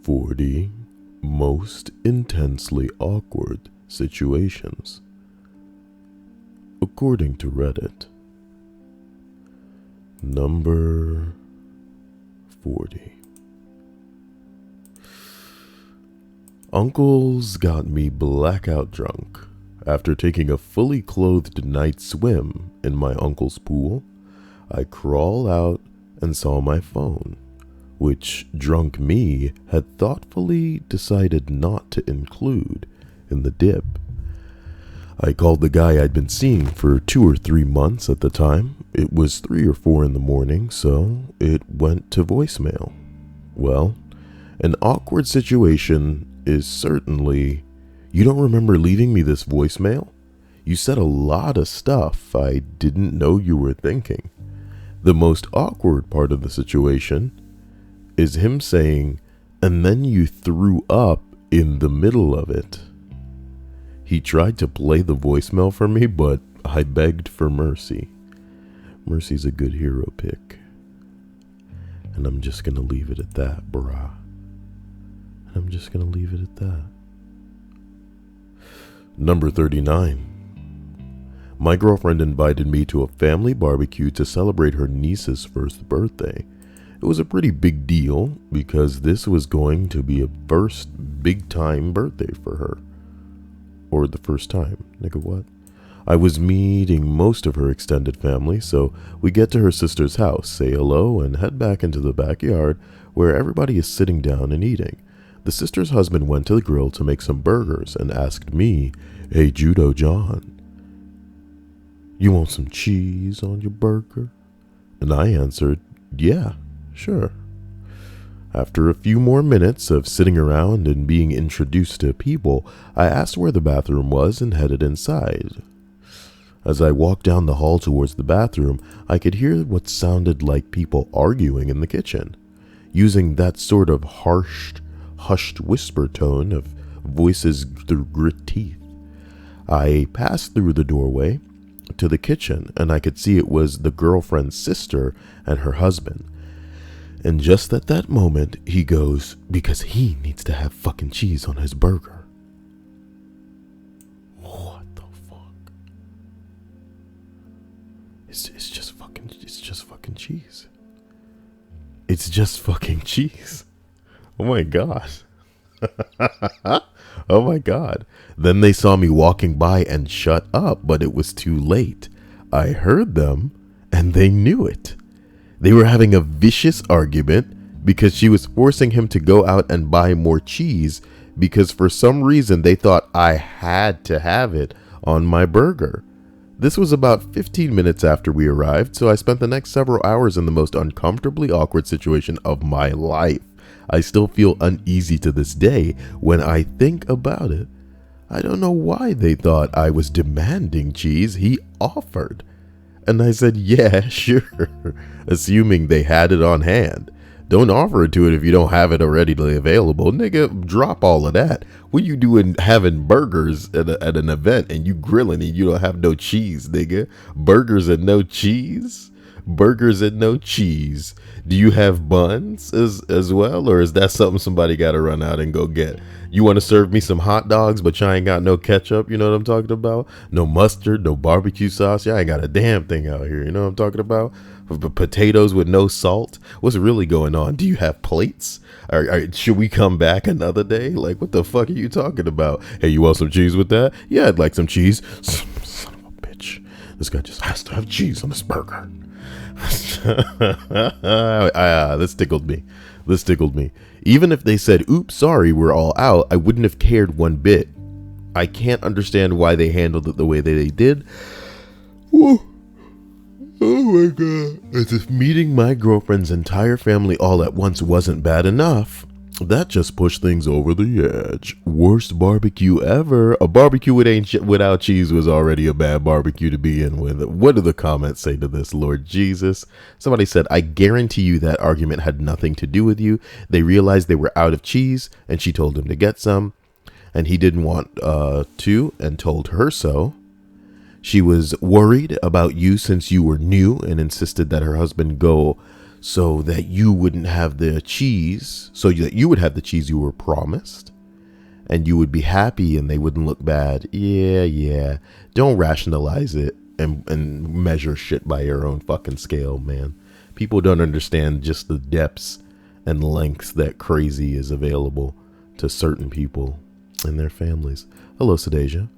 40 most intensely awkward situations, according to Reddit. Number 40. Uncles got me blackout drunk after taking a fully clothed night swim in my uncle's pool. I crawl out and saw my phone, which drunk me had thoughtfully decided not to include in the dip. I called the guy I'd been seeing for 2 or 3 months at the time. It was 3 or 4 in the morning, so it went to voicemail. Well, an awkward situation is certainly, "You don't remember leaving me this voicemail? You said a lot of stuff I didn't know you were thinking." The most awkward part of the situation is him saying, "And then you threw up in the middle of it." He tried to play the voicemail for me, but I begged for mercy. Mercy's a good hero pick. And I'm just gonna leave it at that, brah. I'm just gonna leave it at that. Number 39. My girlfriend invited me to a family barbecue to celebrate her niece's first birthday. It was a pretty big deal because this was going to be a first big time birthday for her. Or the first time. Nigga, what? I was meeting most of her extended family, so we get to her sister's house, say hello, and head back into the backyard where everybody is sitting down and eating. The sister's husband went to the grill to make some burgers and asked me, "Hey, Judo John, you want some cheese on your burger?" And I answered, "Yeah, sure." After a few more minutes of sitting around and being introduced to people, I asked where the bathroom was and headed inside. As I walked down the hall towards the bathroom, I could hear what sounded like people arguing in the kitchen, using that sort of hushed whisper tone of voices through grit teeth. I passed through the doorway to the kitchen, and I could see it was the girlfriend's sister and her husband. And just at that moment, he goes, "Because he needs to have fucking cheese on his burger." What the fuck? It's just fucking cheese. It's just fucking cheese. Oh my god. Oh my god. Then they saw me walking by and shut up, but it was too late. I heard them, and they knew it. They were having a vicious argument because she was forcing him to go out and buy more cheese because for some reason they thought I had to have it on my burger. This was about 15 minutes after we arrived, so I spent the next several hours in the most uncomfortably awkward situation of my life. I still feel uneasy to this day when I think about it. I don't know why they thought I was demanding cheese. He offered. And I said, "Yeah, sure," assuming they had it on hand. Don't offer it to it if you don't have it already available. Nigga, drop all of that. What you doing having burgers at an event and you grilling and you don't have no cheese, nigga? Burgers and no cheese? Burgers and no cheese. Do you have buns as well? Or is that something somebody got to run out and go get? You want to serve me some hot dogs, but y'all ain't got no ketchup? You know what I'm talking about? No mustard, no barbecue sauce. Y'all ain't got a damn thing out here. You know what I'm talking about? Potatoes with no salt. What's really going on? Do you have plates? Should we come back another day? Like, what the fuck are you talking about? Hey, you want some cheese with that? Yeah, I'd like some cheese. Son of a bitch. This guy just has to have cheese on his burger. This tickled me. Even if they said, "Oops, sorry, we're all out," I wouldn't have cared one bit. I can't understand why they handled it the way that they did. Whoa. Oh my god. As if meeting my girlfriend's entire family all at once wasn't bad enough, that just pushed things over the edge. Worst barbecue ever. A barbecue without cheese was already a bad barbecue to begin with. What do the comments say to this, Lord Jesus? Somebody said, "I guarantee you that argument had nothing to do with you. They realized they were out of cheese and she told him to get some. And he didn't want to and told her so. She was worried about you since you were new and insisted that her husband go so that you wouldn't have the cheese, so that you would have the cheese you were promised, and you would be happy and they wouldn't look bad. Yeah. Don't rationalize it and measure shit by your own fucking scale, man. People don't understand just the depths and lengths that crazy is available to certain people and their families. Hello, Sedasia.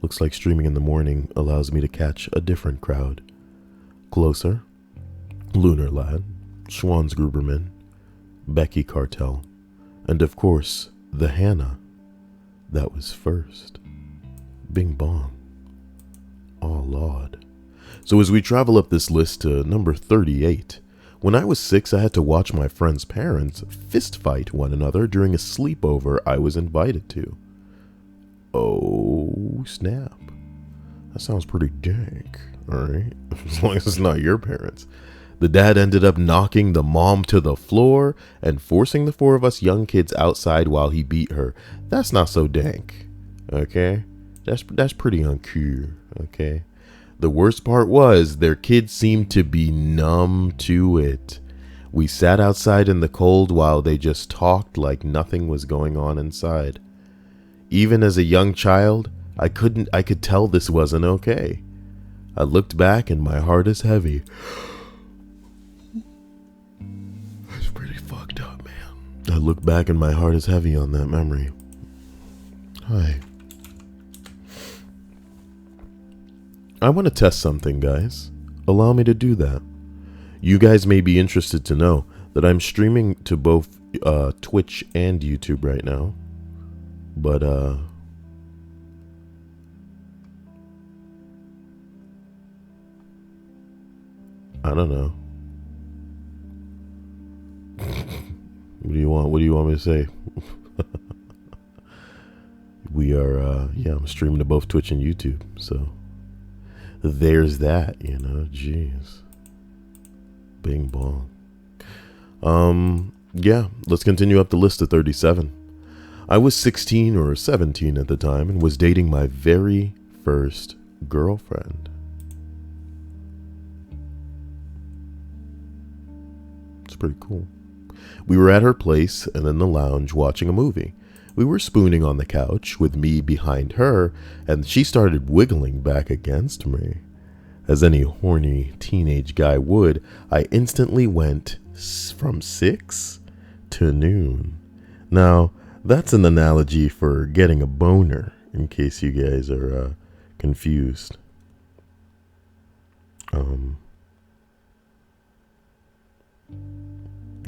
Looks like streaming in the morning allows me to catch a different crowd. Closer, Lunar Lad, Schwanz Gruberman, Becky Cartel, and of course, the Hannah that was first. Bing bong. Oh, Lord. So as we travel up this list to number 38, when I was 6, I had to watch my friend's parents fist fight one another during a sleepover I was invited to. Oh, snap. That sounds pretty dank, alright? As long as it's not your parents. The dad ended up knocking the mom to the floor and forcing the 4 of us young kids outside while he beat her. That's not so dank, okay? That's pretty uncool, okay? The worst part was their kids seemed to be numb to it. We sat outside in the cold while they just talked like nothing was going on inside. Even as a young child, I could tell this wasn't okay. I looked back and my heart is heavy. That's pretty fucked up, man. I look back and my heart is heavy on that memory. Hi. I want to test something, guys. Allow me to do that. You guys may be interested to know that I'm streaming to both Twitch and YouTube right now. But, I don't know. What do you want? What do you want me to say? We are, I'm streaming to both Twitch and YouTube, so there's that, you know, jeez. Bing bong. Yeah, let's continue up the list to 37. I was 16 or 17 at the time and was dating my very first girlfriend. It's pretty cool. We were at her place and in the lounge watching a movie. We were spooning on the couch with me behind her, and she started wiggling back against me. As any horny teenage guy would, I instantly went from 6 to noon. Now, that's an analogy for getting a boner, in case you guys are confused.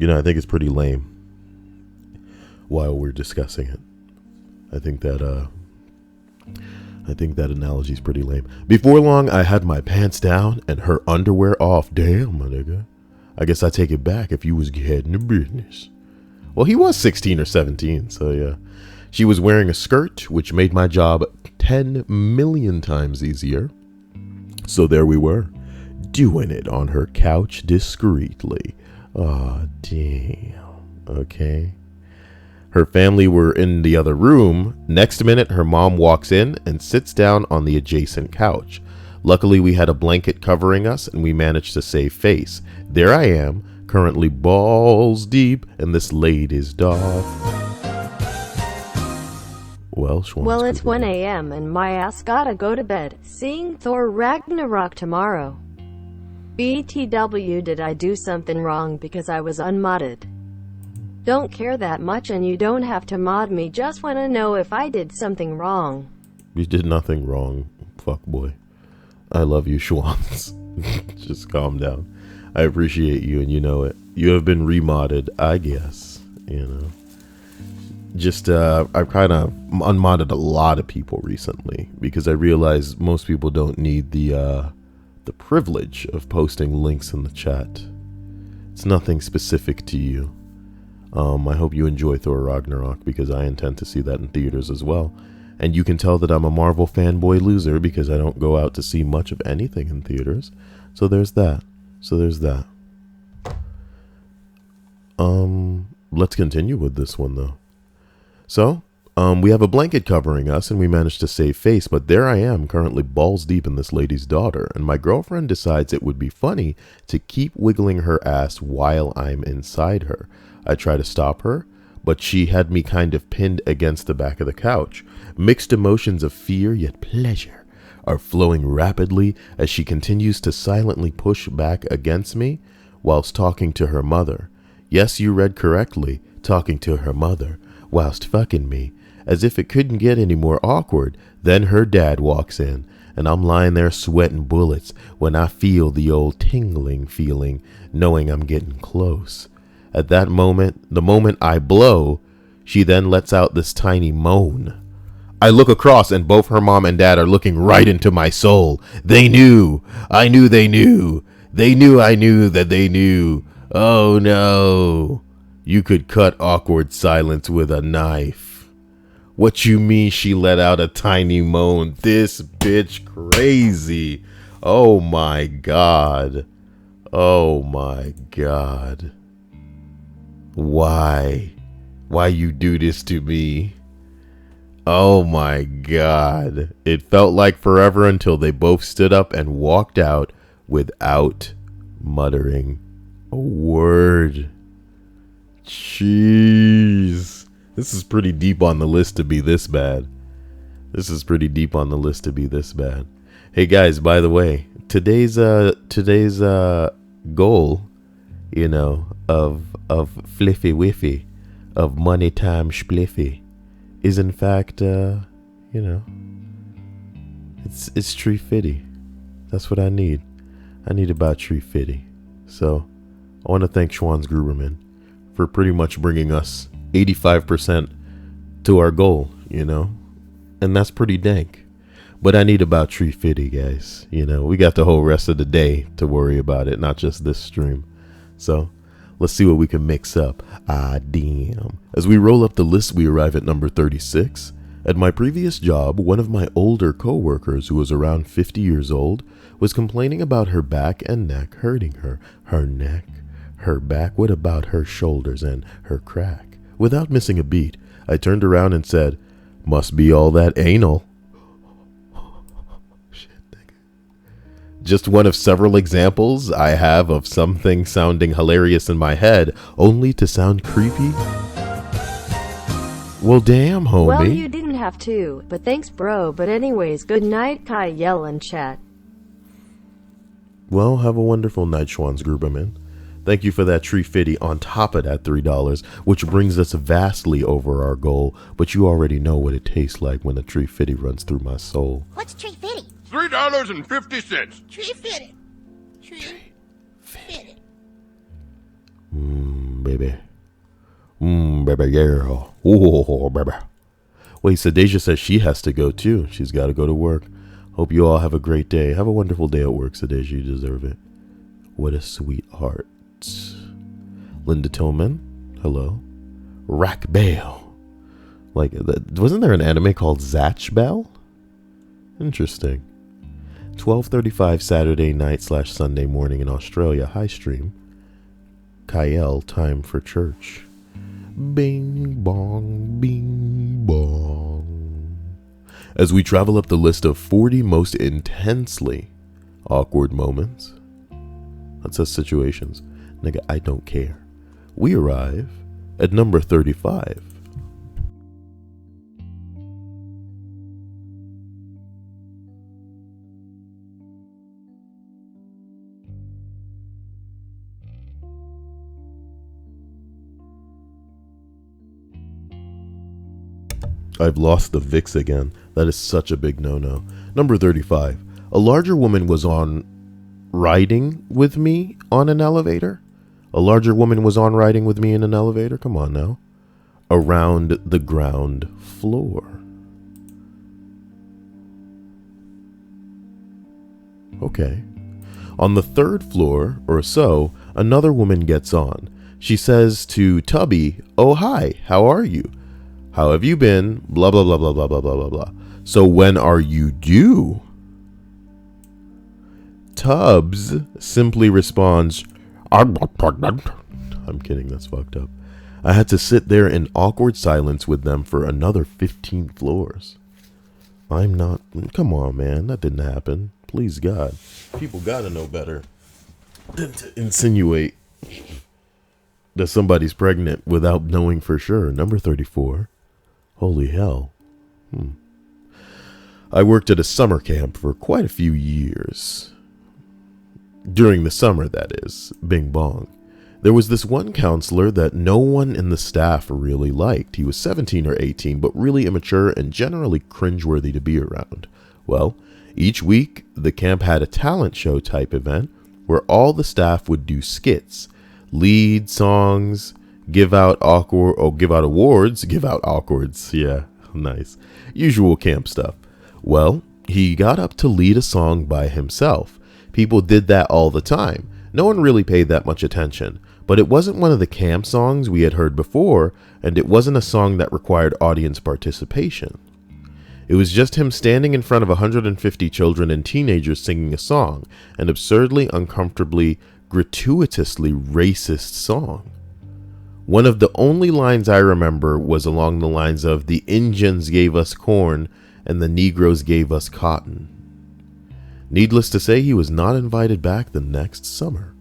I think it's pretty lame while we're discussing it. I think that analogy is pretty lame. Before long, I had my pants down and her underwear off. Damn, my nigga. I guess I take it back if you was heading to business. Well, he was 16 or 17, so yeah. She was wearing a skirt, which made my job 10 million times easier. So there we were, doing it on her couch discreetly. Aw, damn. Okay. Her family were in the other room. Next minute, her mom walks in and sits down on the adjacent couch. Luckily, we had a blanket covering us and we managed to save face. There I am, currently balls deep in this lady's dog. Well, it's 1 a.m. and my ass gotta go to bed. Seeing Thor Ragnarok tomorrow. BTW, did I do something wrong because I was unmodded? Don't care that much and you don't have to mod me, just wanna know if I did something wrong. You did nothing wrong, fuckboy. I love you, Schwanz. Just calm down. I appreciate you and you know it. You have been remodded, I guess, you know. Just, I've kind of unmodded a lot of people recently because I realize most people don't need the privilege of posting links in the chat. It's nothing specific to you. I hope you enjoy Thor Ragnarok because I intend to see that in theaters as well. And you can tell that I'm a Marvel fanboy loser because I don't go out to see much of anything in theaters. So there's that. Let's continue with this one though. So, We have a blanket covering us and we managed to save face, but there I am currently balls deep in this lady's daughter, and my girlfriend decides it would be funny to keep wiggling her ass while I'm inside her. I try to stop her, but she had me kind of pinned against the back of the couch. Mixed emotions of fear yet pleasure are flowing rapidly as she continues to silently push back against me whilst talking to her mother. Yes, you read correctly, talking to her mother whilst fucking me. As if it couldn't get any more awkward, then her dad walks in, and I'm lying there sweating bullets when I feel the old tingling feeling, knowing I'm getting close. At that moment, the moment I blow, she then lets out this tiny moan. I look across and both her mom and dad are looking right into my soul. They knew. I knew they knew. They knew I knew that they knew. Oh no. You could cut awkward silence with a knife. What you mean she let out a tiny moan? This bitch crazy. Oh my God. Oh my God. Why? Why you do this to me? Oh my God. It felt like forever until they both stood up and walked out without muttering a word. Jeez. This is pretty deep on the list to be this bad. This is pretty deep on the list to be this bad. Hey guys, by the way, today's goal, you know, of fliffy whiffy, of money time spliffy, is in fact, you know, it's tree fitty. That's what I need. I need about tree fitty. So I want to thank Schwanz Gruberman for pretty much bringing us 85% to our goal, you know, and that's pretty dank. But I need about tree fitty, guys. You know, we got the whole rest of the day to worry about it, not just this stream. So let's see what we can mix up. Ah, damn. As we roll up the list, we arrive at number 36. At my previous job, one of my older coworkers, who was around 50 years old, was complaining about her back and neck hurting her. Her neck, her back, what about her shoulders and her crack? Without missing a beat, I turned around and said, "Must be all that anal." Shit, nigga. Just one of several examples I have of something sounding hilarious in my head, only to sound creepy. Well, damn, homie. Well, you didn't have to, but thanks, bro. But anyways, good night, Kai yell and chat. Well, have a wonderful night, Schwanz Gruberman. Thank you for that tree fitty on top of that $3, which brings us vastly over our goal, but you already know what it tastes like when a tree fitty runs through my soul. What's tree fitty? $3.50. Tree fitty. Tree fitty. Baby. Baby girl. Ooh, baby. Wait, Sadeja says she has to go too. She's got to go to work. Hope you all have a great day. Have a wonderful day at work, Sadeja. You deserve it. What a sweetheart. Linda Tillman, hello. Rack Bale. Like, wasn't there an anime called Zatch Bell? Interesting. 12:35 Saturday night / Sunday morning in Australia. Hi stream. Kyle, time for church. Bing bong, bing bong. As we travel up the list of 40 most intensely awkward moments. That says situations. Nigga, I don't care. We arrive at number 35. I've lost the VIX again. That is such a big no-no. Number 35. A larger woman was riding with me on an elevator. A larger woman was riding with me in an elevator. Come on now. Around the ground floor. Okay. On the 3rd floor or so, another woman gets on. She says to Tubby, "Oh, hi, how are you? How have you been? Blah, blah, blah, blah, blah, blah, blah, blah, blah. So when are you due?" Tubbs simply responds, "I'm not pregnant." I'm kidding, that's fucked up. I had to sit there in awkward silence with them for another 15 floors. Come on, man, that didn't happen. Please, God. People gotta know better than to insinuate that somebody's pregnant without knowing for sure. Number 34. Holy hell. I worked at a summer camp for quite a few years. During the summer, that is. Bing bong. There was this one counselor that no one in the staff really liked. He was 17 or 18, but really immature and generally cringeworthy to be around. Well, each week, the camp had a talent show type event where all the staff would do skits, lead songs, give out awards. Yeah, nice. Usual camp stuff. Well, he got up to lead a song by himself. People did that all the time. No one really paid that much attention, but it wasn't one of the camp songs we had heard before, and it wasn't a song that required audience participation. It was just him standing in front of 150 children and teenagers singing a song, an absurdly, uncomfortably, gratuitously racist song. One of the only lines I remember was along the lines of, "The Indians gave us corn and the Negroes gave us cotton." Needless to say, he was not invited back the next summer.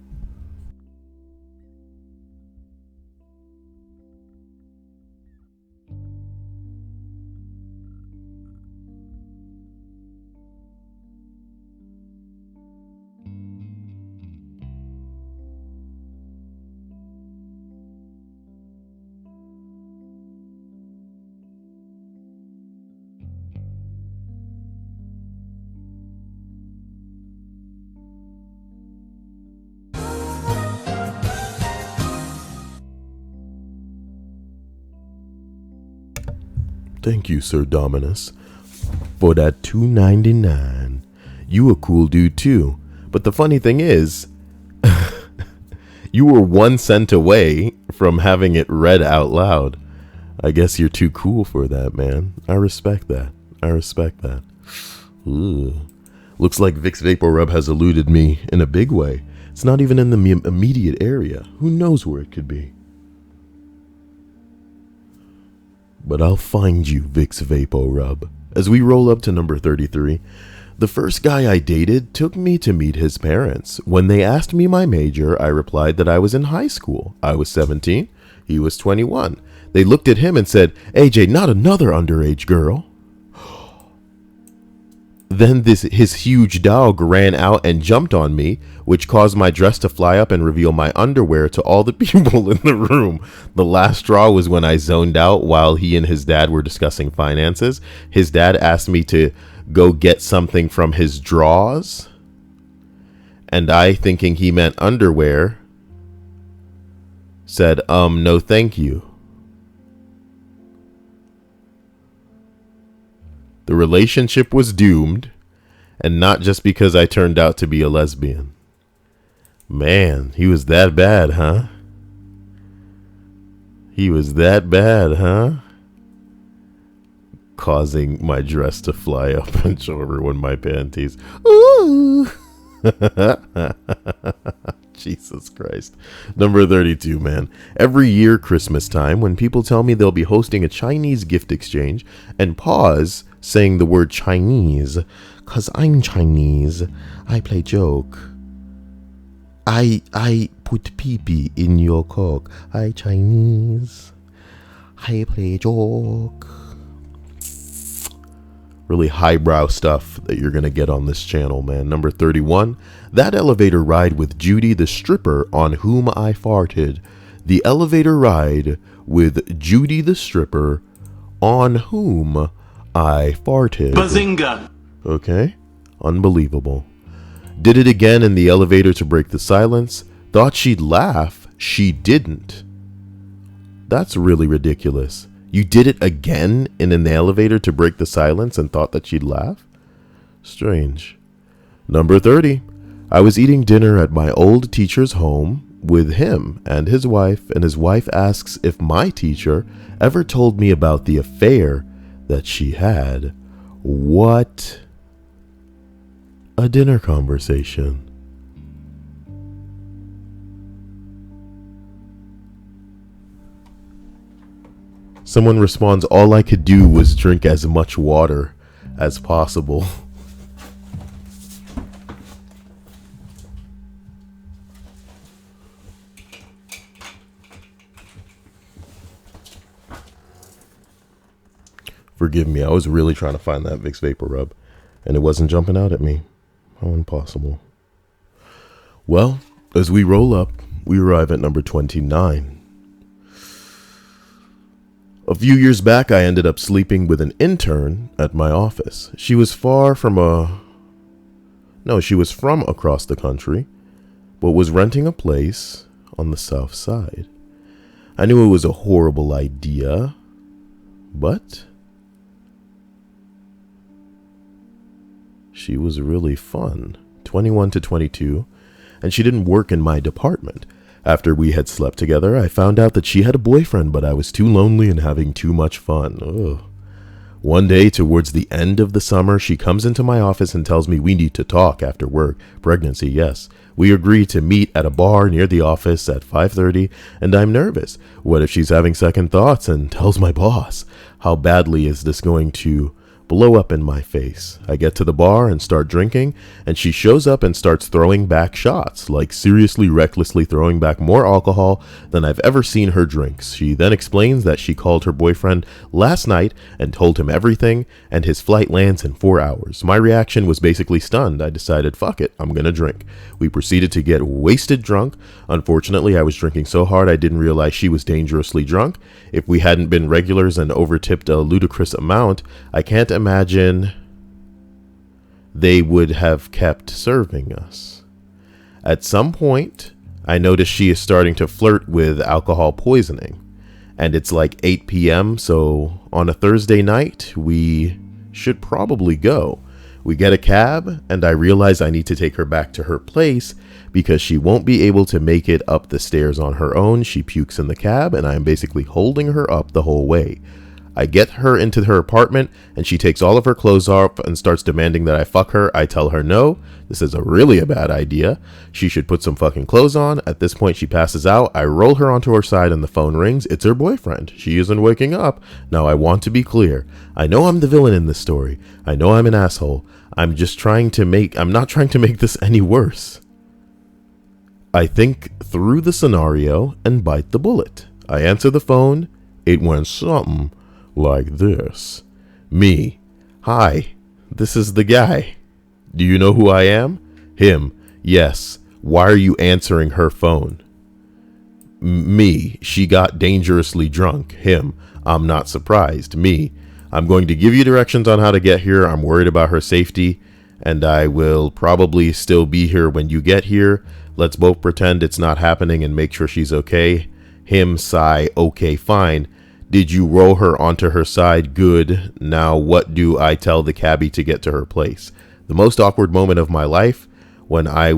Thank you, Sir Dominus, for that $2.99. You a cool dude too. But the funny thing is, you were 1 cent away from having it read out loud. I guess you're too cool for that, man. I respect that. Ooh. Looks like Vicks Vapor Rub has eluded me in a big way. It's not even in the immediate area. Who knows where it could be? But I'll find you, Vicks Vapo Rub. As we roll up to number 33, the first guy I dated took me to meet his parents. When they asked me my major, I replied that I was in high school. I was 17, he was 21. They looked at him and said, "AJ, not another underage girl." Then his huge dog ran out and jumped on me, which caused my dress to fly up and reveal my underwear to all the people in the room. The last straw was when I zoned out while he and his dad were discussing finances. His dad asked me to go get something from his drawers, and I, thinking he meant underwear, said, no thank you. The relationship was doomed, and not just because I turned out to be a lesbian. Man, he was that bad, huh? Causing my dress to fly up and show everyone my panties. Ooh! Jesus Christ. Number 32, man. Every year, Christmas time, when people tell me they'll be hosting a Chinese gift exchange and pause saying the word Chinese, 'cause I'm Chinese, I play joke. I put pee-pee in your cock. I Chinese. I play joke. Really highbrow stuff that you're going to get on this channel, man. Number 31, that elevator ride with Judy the stripper on whom I farted. The elevator ride with Judy the stripper on whom I farted. Bazinga! Okay, unbelievable. Did it again in the elevator to break the silence. Thought she'd laugh. She didn't. That's really ridiculous. You did it again in an elevator to break the silence and thought that she'd laugh? Strange. Number 30. I was eating dinner at my old teacher's home with him and his wife asks if my teacher ever told me about the affair that she had. What a dinner conversation. Someone responds, all I could do was drink as much water as possible. Forgive me, I was really trying to find that Vicks Vapor Rub, and it wasn't jumping out at me. How impossible. Well, as we roll up, we arrive at number 29. A few years back, I ended up sleeping with an intern at my office. She was from across the country, but was renting a place on the south side. I knew it was a horrible idea, but she was really fun, 21 to 22, and she didn't work in my department. After we had slept together, I found out that she had a boyfriend, but I was too lonely and having too much fun. Ugh. One day, towards the end of the summer, she comes into my office and tells me we need to talk after work. Pregnancy, yes. We agree to meet at a bar near the office at 5:30, and I'm nervous. What if she's having second thoughts and tells my boss? How badly is this going to blow up in my face? I get to the bar and start drinking, and she shows up and starts throwing back shots, like seriously recklessly throwing back more alcohol than I've ever seen her drink. She then explains that she called her boyfriend last night and told him everything, and his flight lands in 4 hours. My reaction was basically stunned. I decided, fuck it, I'm gonna drink. We proceeded to get wasted drunk. Unfortunately, I was drinking so hard I didn't realize she was dangerously drunk. If we hadn't been regulars and overtipped a ludicrous amount, I can't imagine they would have kept serving us. At some point, I noticed she is starting to flirt with alcohol poisoning, and it's like 8 p.m. So on a Thursday night, we should probably go. We get a cab, and I realize I need to take her back to her place because she won't be able to make it up the stairs on her own. She pukes in the cab, and I am basically holding her up the whole way. I get her into her apartment, and she takes all of her clothes off and starts demanding that I fuck her. I tell her no, this is really a bad idea. She should put some fucking clothes on. At this point, she passes out. I roll her onto her side and the phone rings. It's her boyfriend. She isn't waking up. Now, I want to be clear. I know I'm the villain in this story. I know I'm an asshole. I'm not trying to make this any worse. I think through the scenario and bite the bullet. I answer the phone. It went something like this. Me. Hi, this is the guy. Do you know who I am? Him. Yes. Why are you answering her phone? Me. She got dangerously drunk. Him. I'm not surprised. Me. I'm going to give you directions on how to get here. I'm worried about her safety, and I will probably still be here when you get here. Let's both pretend it's not happening and make sure she's okay. Him. Sigh. Okay, fine. Did you roll her onto her side? Good. Now what do I tell the cabbie to get to her place? The most awkward moment of my life I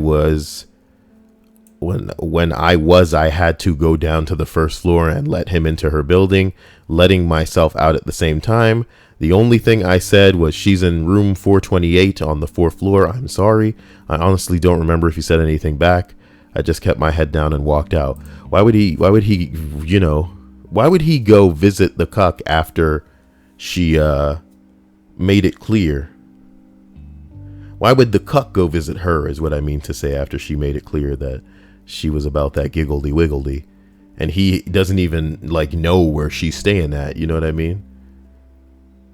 had to go down to the first floor and let him into her building, letting myself out at the same time. The only thing I said was, she's in room 428 on the 4th floor. I'm sorry. I honestly don't remember if he said anything back. I just kept my head down and walked out. Why would he go visit the cuck after she made it clear? Why would the cuck go visit her, is what I mean to say, after she made it clear that she was about that giggledy wiggledy, and he doesn't even know where she's staying at, you know what I mean?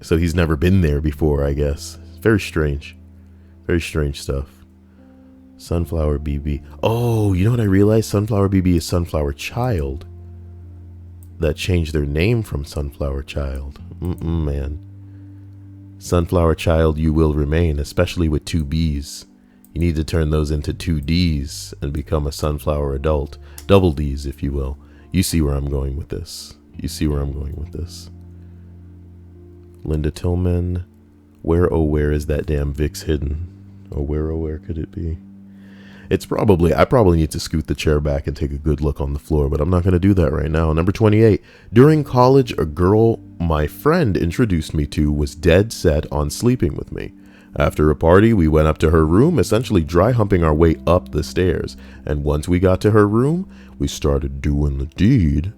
So he's never been there before, I guess. Very strange stuff. Sunflower BB. Oh, you know what I realized? Sunflower BB is Sunflower Child. That changed their name from Sunflower Child. Man. Sunflower Child you will remain, especially with 2 B's. You need to turn those into 2 D's and become a sunflower adult. Double D's, if you will. You see where I'm going with this. Linda Tillman. Where, oh, where is that damn Vicks hidden? Oh, where could it be? I probably need to scoot the chair back and take a good look on the floor, but I'm not going to do that right now. Number 28. During college, a girl my friend introduced me to was dead set on sleeping with me. After a party, we went up to her room, essentially dry humping our way up the stairs. And once we got to her room, we started doing the deed.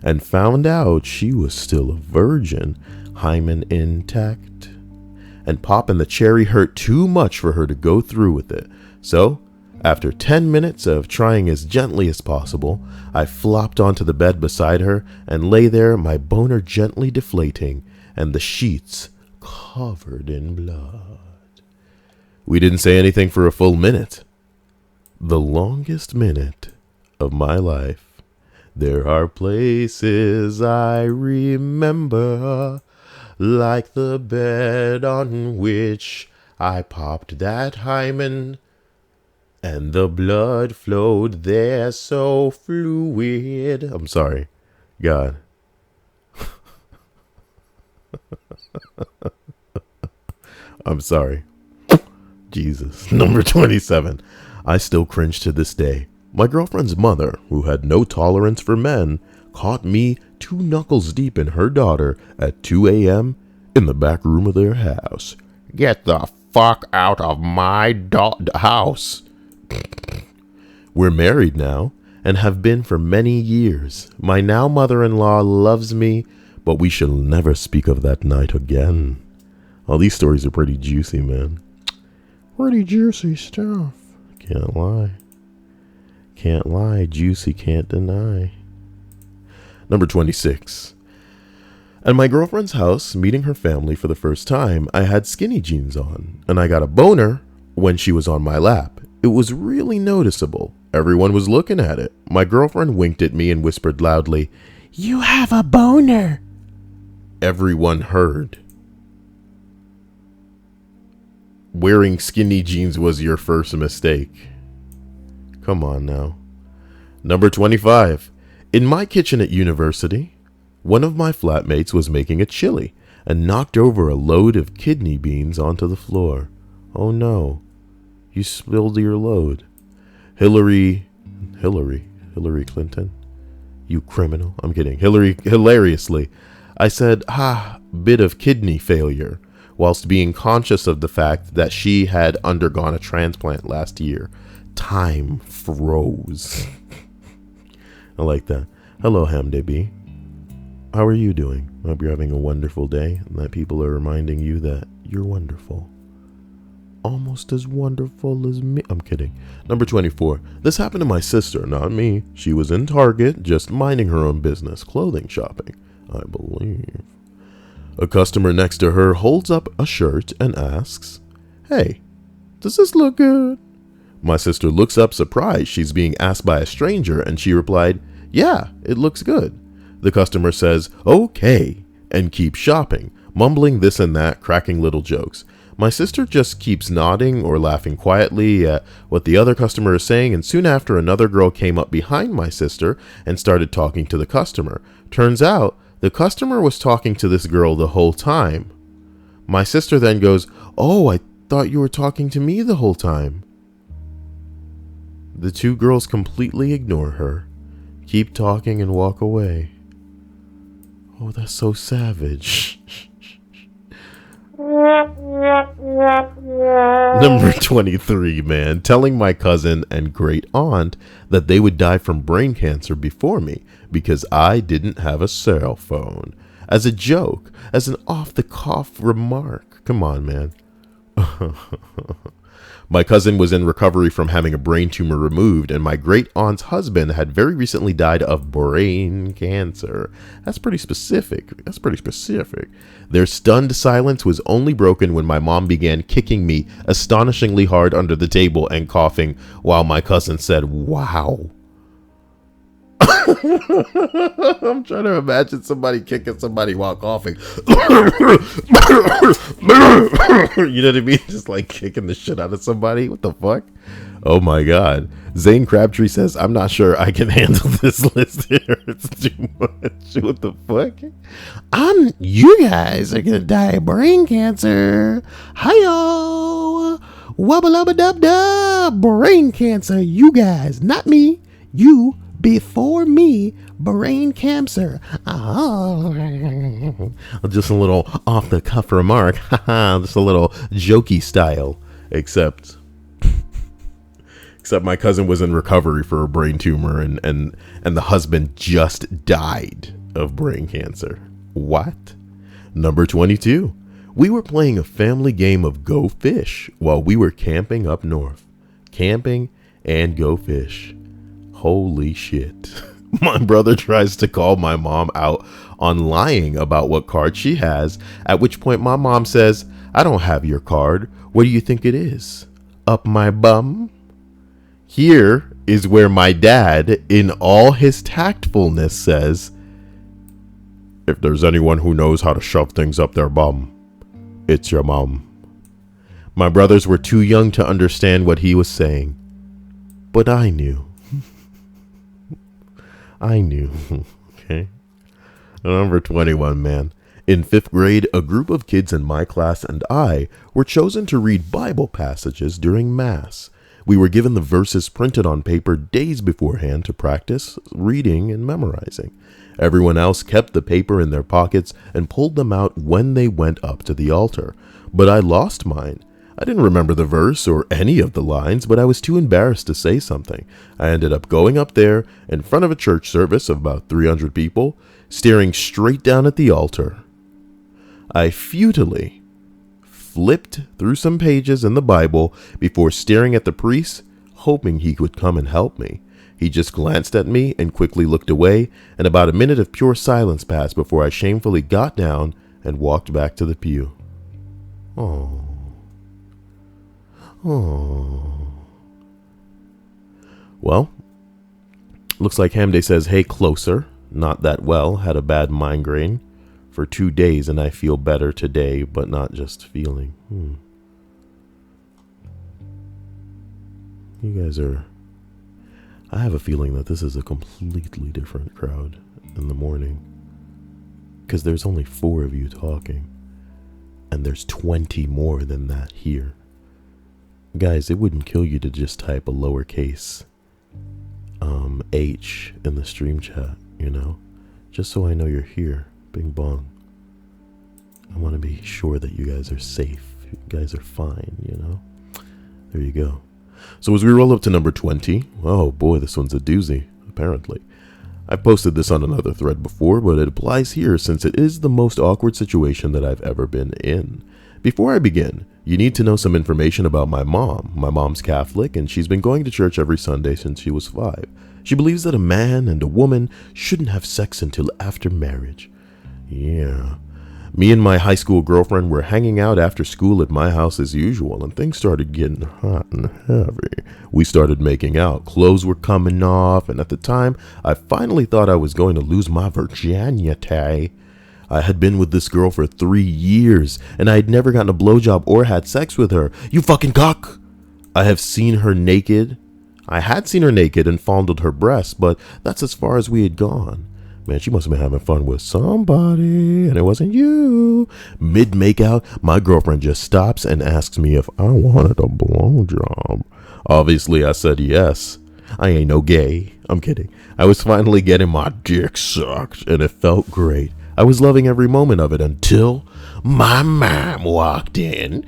and found out she was still a virgin, hymen intact. And popping the cherry hurt too much for her to go through with it. So, after 10 minutes of trying as gently as possible, I flopped onto the bed beside her and lay there, my boner gently deflating and the sheets covered in blood. We didn't say anything for a full minute. The longest minute of my life. There are places I remember, like the bed on which I popped that hymen, and the blood flowed there so fluid. I'm sorry, God. I'm sorry. Jesus. Number 27. I still cringe to this day. My girlfriend's mother, who had no tolerance for men, caught me 2 knuckles deep in her daughter at 2 a.m. in the back room of their house. Get the fuck out of my house. We're married now and have been for many years. My now mother-in-law loves me, but we shall never speak of that night again. All these stories are pretty juicy, man. Pretty juicy stuff. Can't lie. Can't lie. Juicy, can't deny. Number 26. At my girlfriend's house, meeting her family for the first time, I had skinny jeans on, and I got a boner when she was on my lap. It was really noticeable. Everyone was looking at it. My girlfriend winked at me and whispered loudly, "You have a boner." Everyone heard. Wearing skinny jeans was your first mistake. Come on now. Number 25. In my kitchen at university, one of my flatmates was making a chili and knocked over a load of kidney beans onto the floor. Oh no, you spilled your load. Hillary Clinton? You criminal. I'm kidding. Hilariously, I said, bit of kidney failure, whilst being conscious of the fact that she had undergone a transplant last year. Time froze. I like that. Hello, HamDB. How are you doing? I hope you're having a wonderful day and that people are reminding you that you're wonderful. Almost as wonderful as me. I'm kidding. Number 24. This happened to my sister, not me. She was in Target, just minding her own business, clothing shopping, I believe. A customer next to her holds up a shirt and asks, "Hey, does this look good?" My sister looks up surprised she's being asked by a stranger, and she replied, "Yeah, it looks good." The customer says, "Okay," and keeps shopping, mumbling this and that, cracking little jokes. My sister just keeps nodding or laughing quietly at what the other customer is saying, and soon after, another girl came up behind my sister and started talking to the customer. Turns out, the customer was talking to this girl the whole time. My sister then goes, "Oh, I thought you were talking to me the whole time." The 2 girls completely ignore her, keep talking, and walk away. Oh, that's so savage. Number 23, man. Telling my cousin and great aunt that they would die from brain cancer before me because I didn't have a cell phone. As a joke, as an off-the-cuff remark. Come on, man. My cousin was in recovery from having a brain tumor removed, and my great aunt's husband had very recently died of brain cancer. That's pretty specific. Their stunned silence was only broken when my mom began kicking me astonishingly hard under the table and coughing while my cousin said, "Wow." I'm trying to imagine somebody kicking somebody while coughing. You know what I mean? Just like kicking the shit out of somebody. What the fuck? Oh my God. Zane Crabtree says, "I'm not sure I can handle this list here. It's too much." What the fuck? You guys are gonna die of brain cancer. Hi-yo. Wubba-lubba-dub-dub. Brain cancer. You guys, not me. You before me, brain cancer. Oh. Just a little off the cuff remark. Just a little jokey style. Except Except my cousin was in recovery for a brain tumor, and the husband just died of brain cancer. What? Number 22. We were playing a family game of Go Fish while we were camping up north. Camping and go fish. Holy shit. My brother tries to call my mom out on lying about what card she has, at which point my mom says, I don't have your card. What do you think it is? Up my bum? Here is where my dad, in all his tactfulness, says, if there's anyone who knows how to shove things up their bum, it's your mom. My brothers were too young to understand what he was saying, but I knew. I knew. Okay. Number 21, man. In 5th grade, a group of kids in my class and I were chosen to read Bible passages during Mass. We were given the verses printed on paper days beforehand to practice reading and memorizing. Everyone else kept the paper in their pockets and pulled them out when they went up to the altar. But I lost mine. I didn't remember the verse or any of the lines, but I was too embarrassed to say something. I ended up going up there in front of a church service of about 300 people, staring straight down at the altar. I futilely flipped through some pages in the Bible before staring at the priest, hoping he would come and help me. He just glanced at me and quickly looked away, and about a minute of pure silence passed before I shamefully got down and walked back to the pew. Oh. Oh. Well, looks like Hamday says, hey, closer. Not that well. Had a bad migraine for 2 days and I feel better today, but not just feeling. You guys are... I have a feeling that this is a completely different crowd in the morning. Because there's only 4 of you talking. And there's 20 more than that here. Guys, it wouldn't kill you to just type a lowercase H in the stream chat, you know? Just so I know you're here. Bing bong. I want to be sure that you guys are safe. You guys are fine, you know? There you go. So as we roll up to number 20, oh boy, this one's a doozy, apparently. I've posted this on another thread before, but it applies here since it is the most awkward situation that I've ever been in. Before I begin, you need to know some information about my mom. My mom's Catholic, and she's been going to church every Sunday since she was 5. She believes that a man and a woman shouldn't have sex until after marriage. Yeah. Me and my high school girlfriend were hanging out after school at my house as usual, and things started getting hot and heavy. We started making out. Clothes were coming off, and at the time, I finally thought I was going to lose my virginity. I had been with this girl for 3 years, and I had never gotten a blowjob or had sex with her. You fucking cock! I had seen her naked and fondled her breasts, but that's as far as we had gone. Man, she must have been having fun with somebody, and it wasn't you. Mid-makeout, my girlfriend just stops and asks me if I wanted a blowjob. Obviously, I said yes. I ain't no gay. I'm kidding. I was finally getting my dick sucked, and it felt great. I was loving every moment of it until my mom walked in.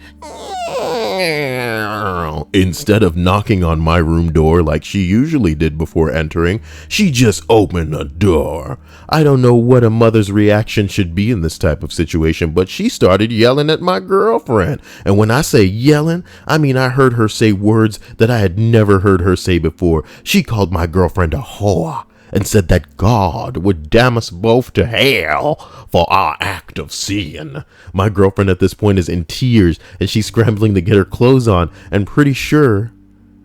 Instead of knocking on my room door like she usually did before entering, she just opened the door. I don't know what a mother's reaction should be in this type of situation, but she started yelling at my girlfriend. And when I say yelling, I mean I heard her say words that I had never heard her say before. She called my girlfriend a whore and said that God would damn us both to hell for our act of sin. My girlfriend at this point is in tears, and she's scrambling to get her clothes on, and pretty sure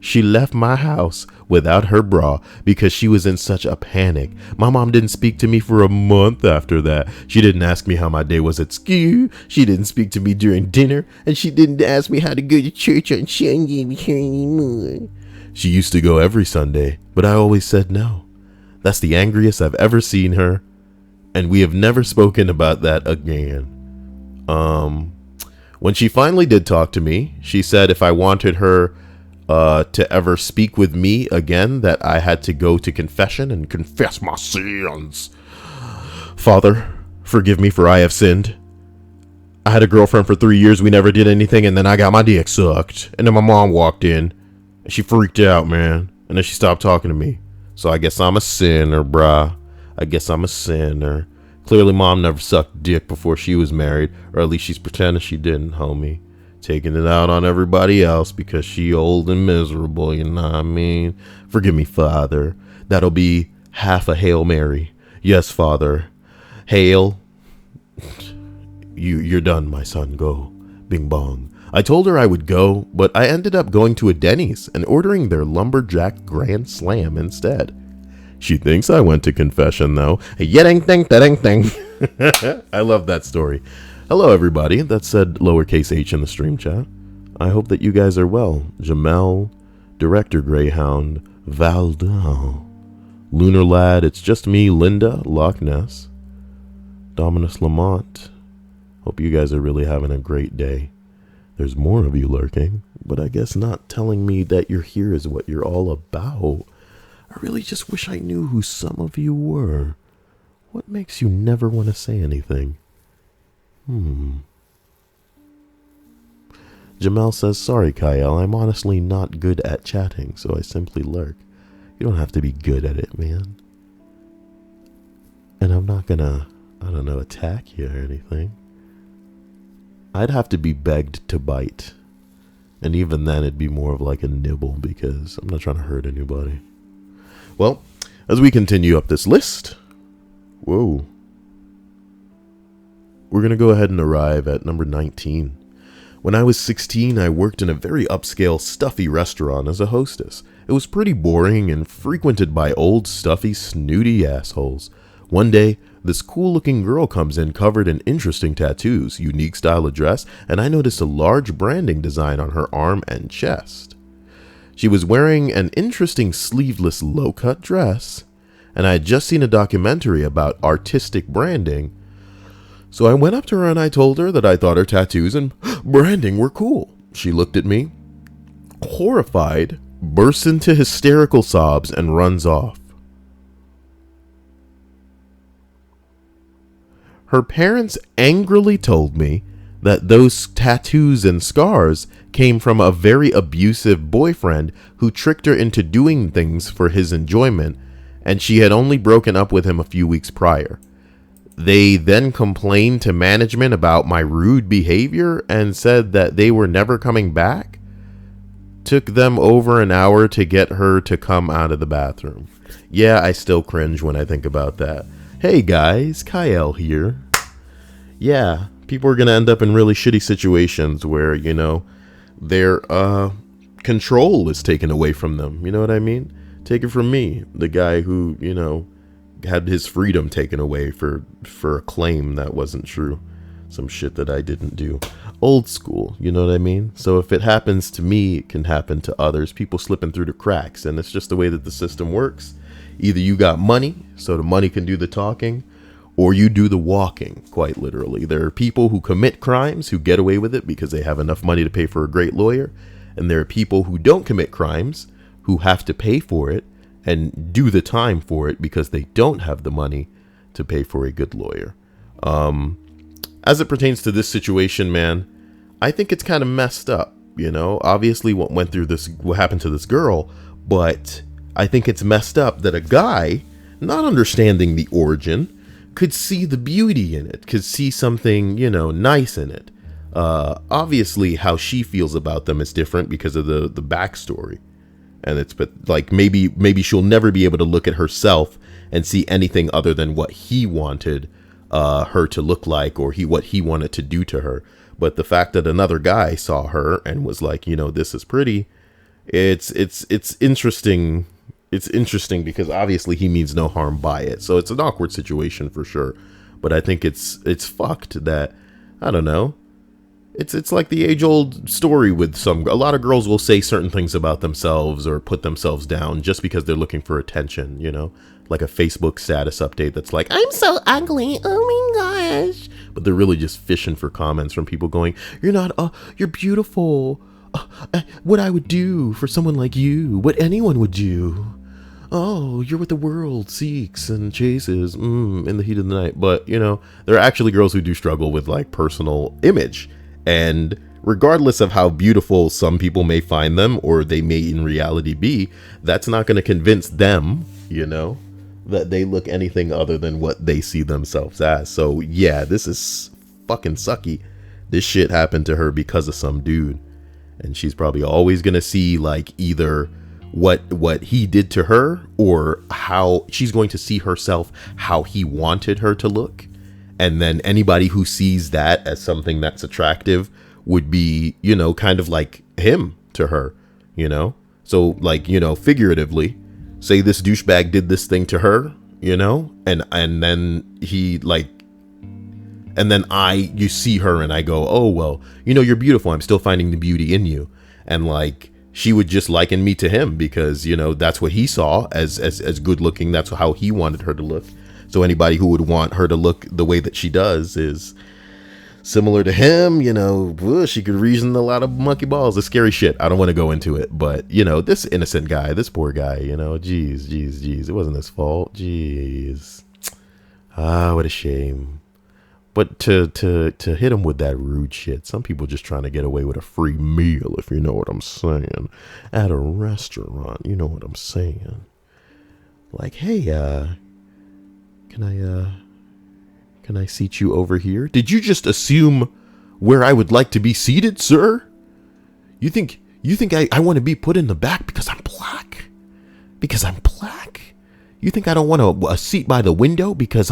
she left my house without her bra because she was in such a panic. My mom didn't speak to me for a month after that. She didn't ask me how my day was at school. She didn't speak to me during dinner, and she didn't ask me how to go to church on Sunday anymore. She used to go every Sunday, but I always said no. That's the angriest I've ever seen her, and we have never spoken about that again. When she finally did talk to me, she said if I wanted her to ever speak with me again, that I had to go to confession and confess my sins. Father, forgive me for I have sinned. I had a girlfriend for 3 years, we never did anything, and then I got my dick sucked, and then my mom walked in. And she freaked out, man. And then she stopped talking to me. So I guess I'm a sinner, brah. I guess I'm a sinner. Clearly mom never sucked dick before she was married. Or at least she's pretending she didn't, homie. Taking it out on everybody else because she old and miserable, you know what I mean? Forgive me, Father. That'll be half a Hail Mary. Yes, Father. Hail. You're done, my son. Go. Bing bong. I told her I would go, but I ended up going to a Denny's and ordering their lumberjack grand slam instead. She thinks I went to confession, though. Yeding-ding-da-ding-ding. I love that story. Hello, everybody. That said lowercase h in the stream chat. I hope that you guys are well. Jamel, Director Greyhound, Valdal, Lunar Lad, It's Just Me, Linda, Loch Ness, Dominus Lamont. Hope you guys are really having a great day. There's more of you lurking, but I guess not telling me that you're here is what you're all about. I really just wish I knew who some of you were. What makes you never want to say anything? Jamel says, sorry, Kyle, I'm honestly not good at chatting, so I simply lurk. You don't have to be good at it, man. And I'm not gonna, attack you or anything. I'd have to be begged to bite. And even then, it'd be more of like a nibble because I'm not trying to hurt anybody. Well, as we continue up this list, whoa, we're going to go ahead and arrive at number 19. When I was 16, I worked in a very upscale, stuffy restaurant as a hostess. It was pretty boring and frequented by old, stuffy, snooty assholes. One day, this cool-looking girl comes in covered in interesting tattoos, unique style of dress, and I noticed a large branding design on her arm and chest. She was wearing an interesting sleeveless low-cut dress, and I had just seen a documentary about artistic branding. So I went up to her and I told her that I thought her tattoos and branding were cool. She looked at me, horrified, bursts into hysterical sobs, and runs off. Her parents angrily told me that those tattoos and scars came from a very abusive boyfriend who tricked her into doing things for his enjoyment, and she had only broken up with him a few weeks prior. They then complained to management about my rude behavior and said that they were never coming back. Took them over an hour to get her to come out of the bathroom. Yeah, I still cringe when I think about that. Hey guys, Kyle here. Yeah, people are going to end up in really shitty situations where, their control is taken away from them. You know what I mean? Take it from me, the guy who, had his freedom taken away for a claim that wasn't true. Some shit that I didn't do. Old school, you know what I mean? So if it happens to me, it can happen to others. People slipping through the cracks, and it's just the way that the system works. Either you got money, so the money can do the talking, or you do the walking, quite literally. There are people who commit crimes who get away with it because they have enough money to pay for a great lawyer, and there are people who don't commit crimes who have to pay for it and do the time for it because they don't have the money to pay for a good lawyer. As it pertains to this situation, man, I think it's kind of messed up, Obviously what happened to this girl, but I think it's messed up that a guy, not understanding the origin, could see the beauty in it, could see something, nice in it. Obviously how she feels about them is different because of the backstory. And maybe she'll never be able to look at herself and see anything other than what he wanted her to look like, or what he wanted to do to her. But the fact that another guy saw her and was like, this is pretty, it's interesting. It's interesting because obviously he means no harm by it. So it's an awkward situation for sure. But I think it's fucked that, I don't know. It's like the age-old story with a lot of girls will say certain things about themselves or put themselves down just because they're looking for attention, like a Facebook status update that's like, I'm so ugly, oh my gosh. But they're really just fishing for comments from people going, you're beautiful. What I would do for someone like you, what anyone would do. Oh, you're what the world seeks and chases in the heat of the night. But, there are actually girls who do struggle with like personal image and regardless of how beautiful some people may find them or they may in reality be, that's not going to convince them, you know, that they look anything other than what they see themselves as. So yeah, this is fucking sucky. This shit happened to her because of some dude, and she's probably always going to see like either what he did to her, or how she's going to see herself how he wanted her to look. And then anybody who sees that as something that's attractive would be, you know, kind of like him to her, you know? So like, you know, figuratively, say this douchebag did this thing to her, you know, and then he like, and then you see her and I go, oh, well, you know, you're beautiful. I'm still finding the beauty in you. And like, she would just liken me to him because, you know, that's what he saw as good looking. That's how he wanted her to look. So anybody who would want her to look the way that she does is similar to him. You know, she could reason a lot of monkey balls. It's scary shit. I don't want to go into it, but you know, this innocent guy, this poor guy, you know, geez, it wasn't his fault. Jeez. What a shame. But to hit him with that rude shit, some people just trying to get away with a free meal, if you know what I'm saying, at a restaurant, you know what I'm saying. Like, hey, can I seat you over here? Did you just assume where I would like to be seated, sir? You think I want to be put in the back because I'm black? Because I'm black? You think I don't want a seat by the window because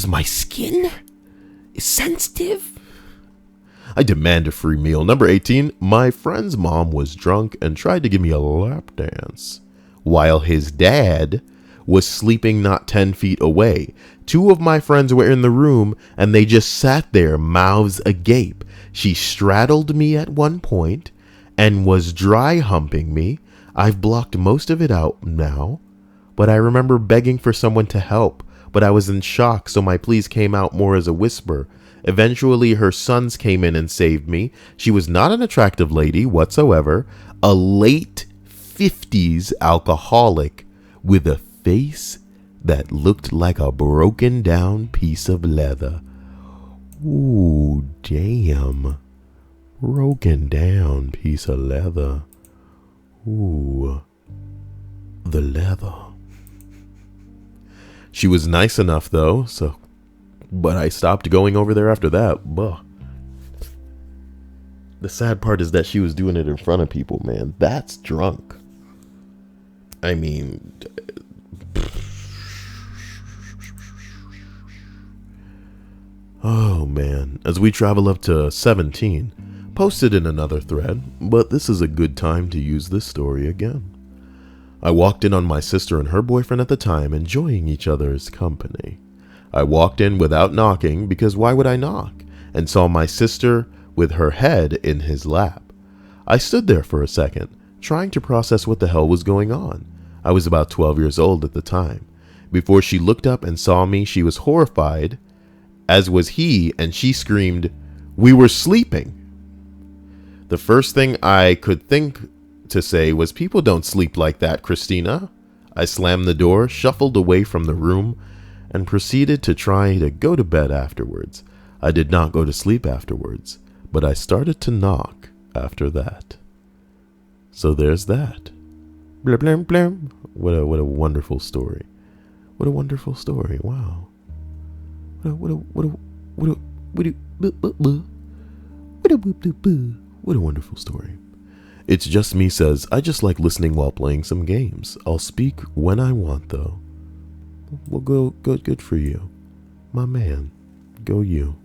my skin is sensitive? I demand a free meal. Number 18, my friend's mom was drunk and tried to give me a lap dance while his dad was sleeping not 10 feet away. Two of my friends were in the room and they just sat there, mouths agape. She straddled me at one point and was dry humping me. I've blocked most of it out now, but I remember begging for someone to help. But I was in shock, so my pleas came out more as a whisper. Eventually, her sons came in and saved me. She was not an attractive lady whatsoever, a late 50s alcoholic with a face that looked like a broken down piece of leather. Ooh, damn. Broken down piece of leather. Ooh, the leather. She was nice enough though, but I stopped going over there after that. Buh. The sad part is that she was doing it in front of people, man. That's drunk. I mean, oh man. As we travel up to 17, posted in another thread, but this is a good time to use this story again. I walked in on my sister and her boyfriend at the time, enjoying each other's company. I walked in without knocking, because why would I knock, and saw my sister with her head in his lap. I stood there for a second, trying to process what the hell was going on. I was about 12 years old at the time. Before she looked up and saw me, she was horrified, as was he, and she screamed, "We were sleeping." The first thing I could think to say was, "People don't sleep like that, Christina." I slammed the door, shuffled away from the room, and proceeded to try to go to bed afterwards. I did not go to sleep afterwards, but I started to knock after that. So there's that. Blam, blam, blam. What a wonderful story. What a wonderful story. Wow. What a wonderful story. It's Just Me says, I just like listening while playing some games. I'll speak when I want, though. Well, good for you. My man. Go you.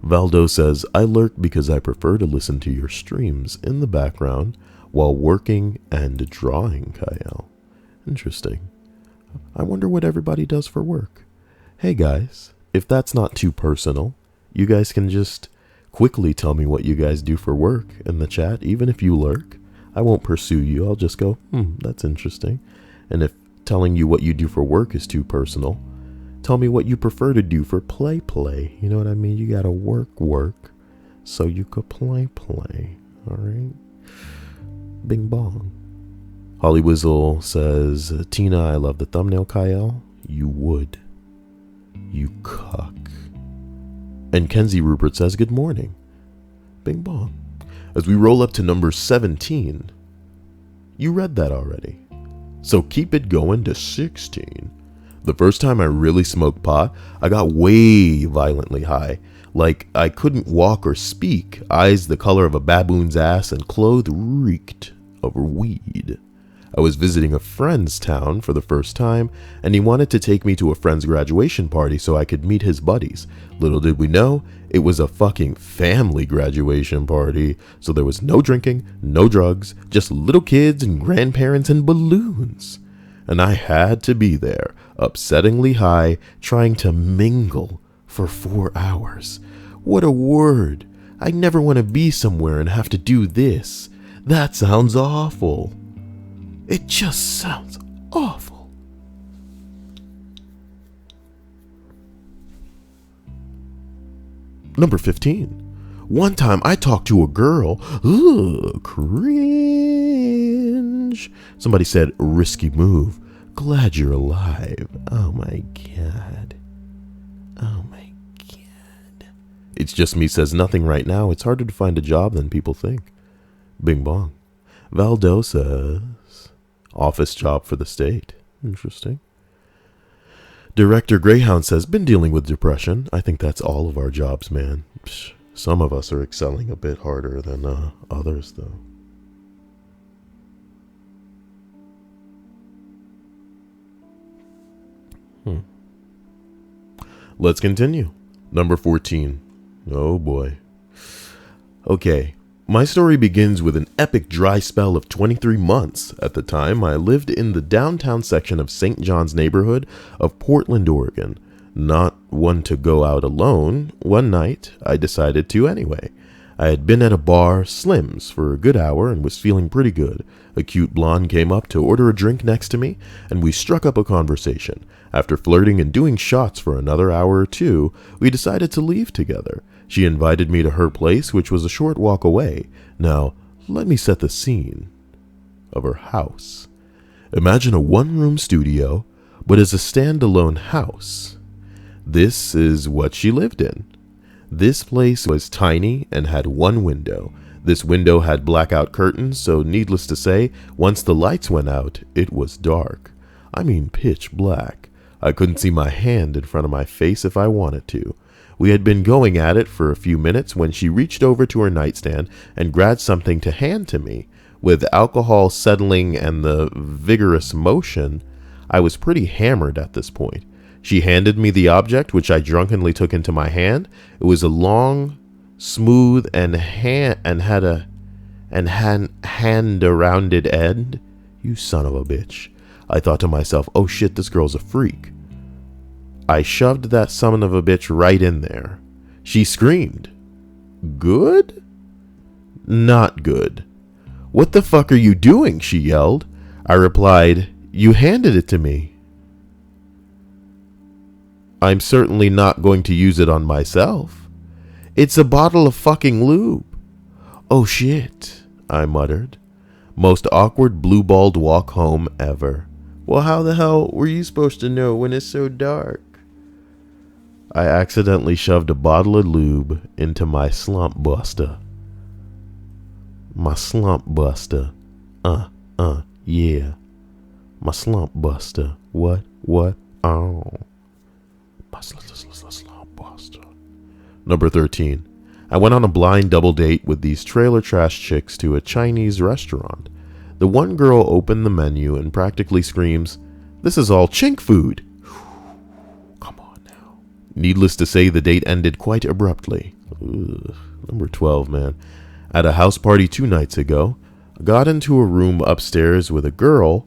Valdo says, I lurk because I prefer to listen to your streams in the background while working and drawing, Kyle. Interesting. I wonder what everybody does for work. Hey guys, if that's not too personal, you guys can just quickly tell me what you guys do for work in the chat, even if you lurk. I won't pursue you. I'll just go, that's interesting. And if telling you what you do for work is too personal, tell me what you prefer to do for play. You know what I mean? You gotta work, so you could play. All right? Bing bong. Holly Wizzle says, Tina, I love the thumbnail, Kyle. You would. You cuck. And Kenzie Rupert says, good morning. Bing bong. As we roll up to number 17, you read that already. So keep it going to 16. The first time I really smoked pot, I got way violently high. Like I couldn't walk or speak, eyes the color of a baboon's ass, and clothes reeked of weed. I was visiting a friend's town for the first time, and he wanted to take me to a friend's graduation party so I could meet his buddies. Little did we know, it was a fucking family graduation party, so there was no drinking, no drugs, just little kids and grandparents and balloons. And I had to be there, upsettingly high, trying to mingle for 4 hours. What a word! I never want to be somewhere and have to do this. That sounds awful. It just sounds awful. Number 15. One time I talked to a girl. Ugh, cringe. Somebody said, risky move. Glad you're alive. Oh my God. Oh my God. It's just me says nothing right now. It's harder to find a job than people think. Bing bong. Valdosas. Office job for the state. Interesting. Director Greyhound says, been dealing with depression. I think that's all of our jobs, man. Psh, some of us are excelling a bit harder than others, though. Let's continue. Number 14. Oh boy. Okay. My story begins with an epic dry spell of 23 months. At the time, I lived in the downtown section of St. John's neighborhood of Portland, Oregon. Not one to go out alone, one night I decided to anyway. I had been at a bar, Slim's, for a good hour and was feeling pretty good. A cute blonde came up to order a drink next to me, and we struck up a conversation. After flirting and doing shots for another hour or two, we decided to leave together. She invited me to her place, which was a short walk away. Now, let me set the scene of her house. Imagine a one-room studio, but as a standalone house. This is what she lived in. This place was tiny and had one window. This window had blackout curtains, so needless to say, once the lights went out, it was dark. I mean pitch black. I couldn't see my hand in front of my face if I wanted to. We had been going at it for a few minutes when she reached over to her nightstand and grabbed something to hand to me. With alcohol settling and the vigorous motion, I was pretty hammered at this point. She handed me the object, which I drunkenly took into my hand. It was a long, smooth, and had a hand-rounded end. You son of a bitch. I thought to myself, oh shit, this girl's a freak. I shoved that son of a bitch right in there. She screamed. Good? Not good. What the fuck are you doing? She yelled. I replied, you handed it to me. I'm certainly not going to use it on myself. It's a bottle of fucking lube. Oh shit, I muttered. Most awkward blue-balled walk home ever. Well, how the hell were you supposed to know when it's so dark? I accidentally shoved a bottle of lube into my slump buster. My slump buster. Yeah. My slump buster. What? Oh. My slump buster. Number 13. I went on a blind double date with these trailer trash chicks to a Chinese restaurant. The one girl opened the menu and practically screams, "This is all chink food." Come on now. Needless to say, the date ended quite abruptly. Ugh. Number 12, man. At a house party 2 nights ago, I got into a room upstairs with a girl,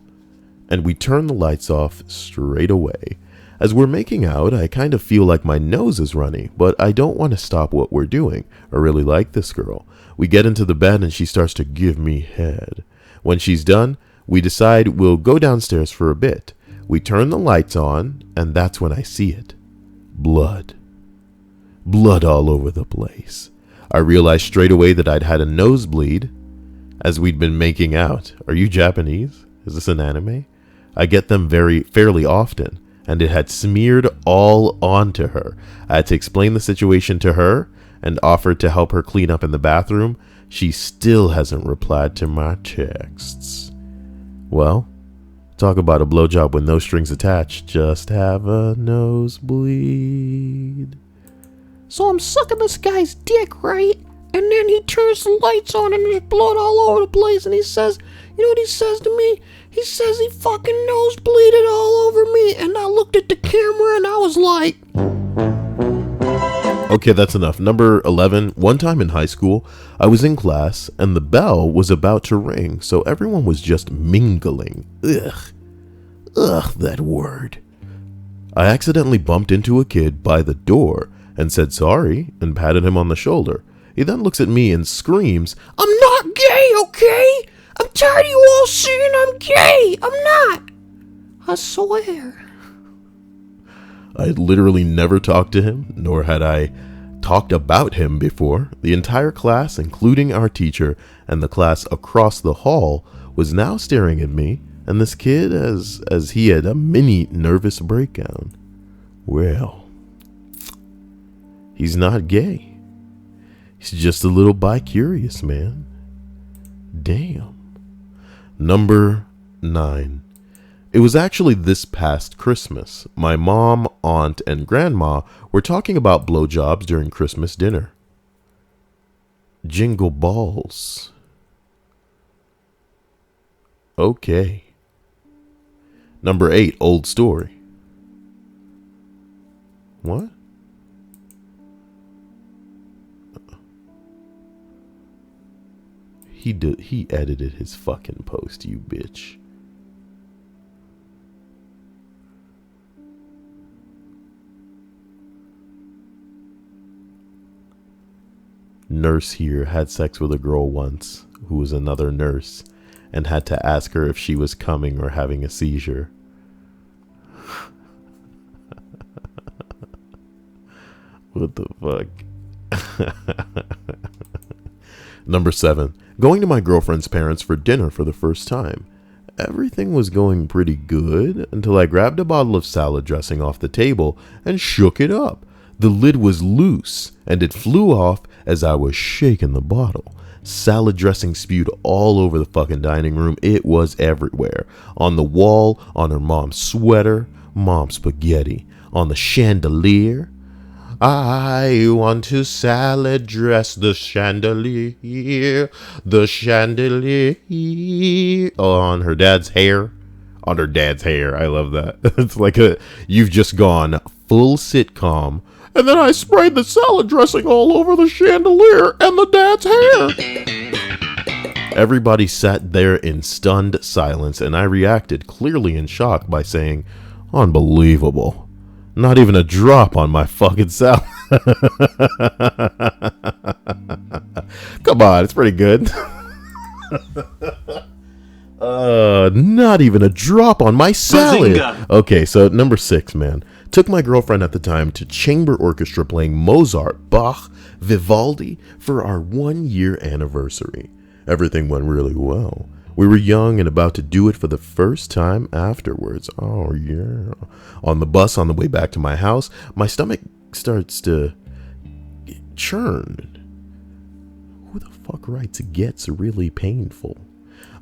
and we turned the lights off straight away. As we're making out, I kind of feel like my nose is runny, but I don't want to stop what we're doing. I really like this girl. We get into the bed and she starts to give me head. When she's done, we decide we'll go downstairs for a bit. We turn the lights on, and that's when I see it. Blood. Blood all over the place. I realized straight away that I'd had a nosebleed as we'd been making out. Are you Japanese? Is this an anime? I get them fairly often, and it had smeared all onto her. I had to explain the situation to her, and offered to help her clean up in the bathroom, she still hasn't replied to my texts. Well, talk about a blowjob with no strings attached. Just have a nosebleed. So I'm sucking this guy's dick, right? And then he turns the lights on and there's blood all over the place. And he says, you know what he says to me? He says he fucking nosebleeded all over me. And I looked at the camera and I was like... Okay, that's enough. Number 11. One time in high school, I was in class and the bell was about to ring. So everyone was just mingling. Ugh, that word. I accidentally bumped into a kid by the door and said sorry and patted him on the shoulder. He then looks at me and screams, I'm not gay, okay? I'm tired of you all saying I'm gay. I'm not. I swear. I had literally never talked to him, nor had I talked about him before. The entire class, including our teacher and the class across the hall, was now staring at me, and this kid as he had a mini nervous breakdown. Well, he's not gay. He's just a little bi-curious, man. Damn. Number 9. It was actually this past Christmas. My mom, aunt, and grandma were talking about blowjobs during Christmas dinner. Jingle balls. Okay. Number 8, old story. What? He edited his fucking post, you bitch. Nurse here had sex with a girl once who was another nurse and had to ask her if she was coming or having a seizure. What the fuck? Number 7. Going to my girlfriend's parents for dinner for the first time. Everything was going pretty good until I grabbed a bottle of salad dressing off the table and shook it up. The lid was loose and it flew off as I was shaking the bottle. Salad dressing spewed all over the fucking dining room. It was everywhere. On the wall, on her mom's sweater, mom's spaghetti, on the chandelier. I want to salad dress the chandelier, on her dad's hair. On her dad's hair. I love that. It's like you've just gone full sitcom. And then I sprayed the salad dressing all over the chandelier and the dad's hair. Everybody sat there in stunned silence, and I reacted, clearly in shock, by saying, unbelievable. Not even a drop on my fucking salad. Come on, it's pretty good. Not even a drop on my salad. Bazinga. Okay, so number 6, man. Took my girlfriend at the time to chamber orchestra playing Mozart, Bach, Vivaldi for our 1-year anniversary. Everything went really well. We were young and about to do it for the first time afterwards. Oh, yeah. On the bus on the way back to my house, my stomach starts to churn. Who the fuck writes gets really painful?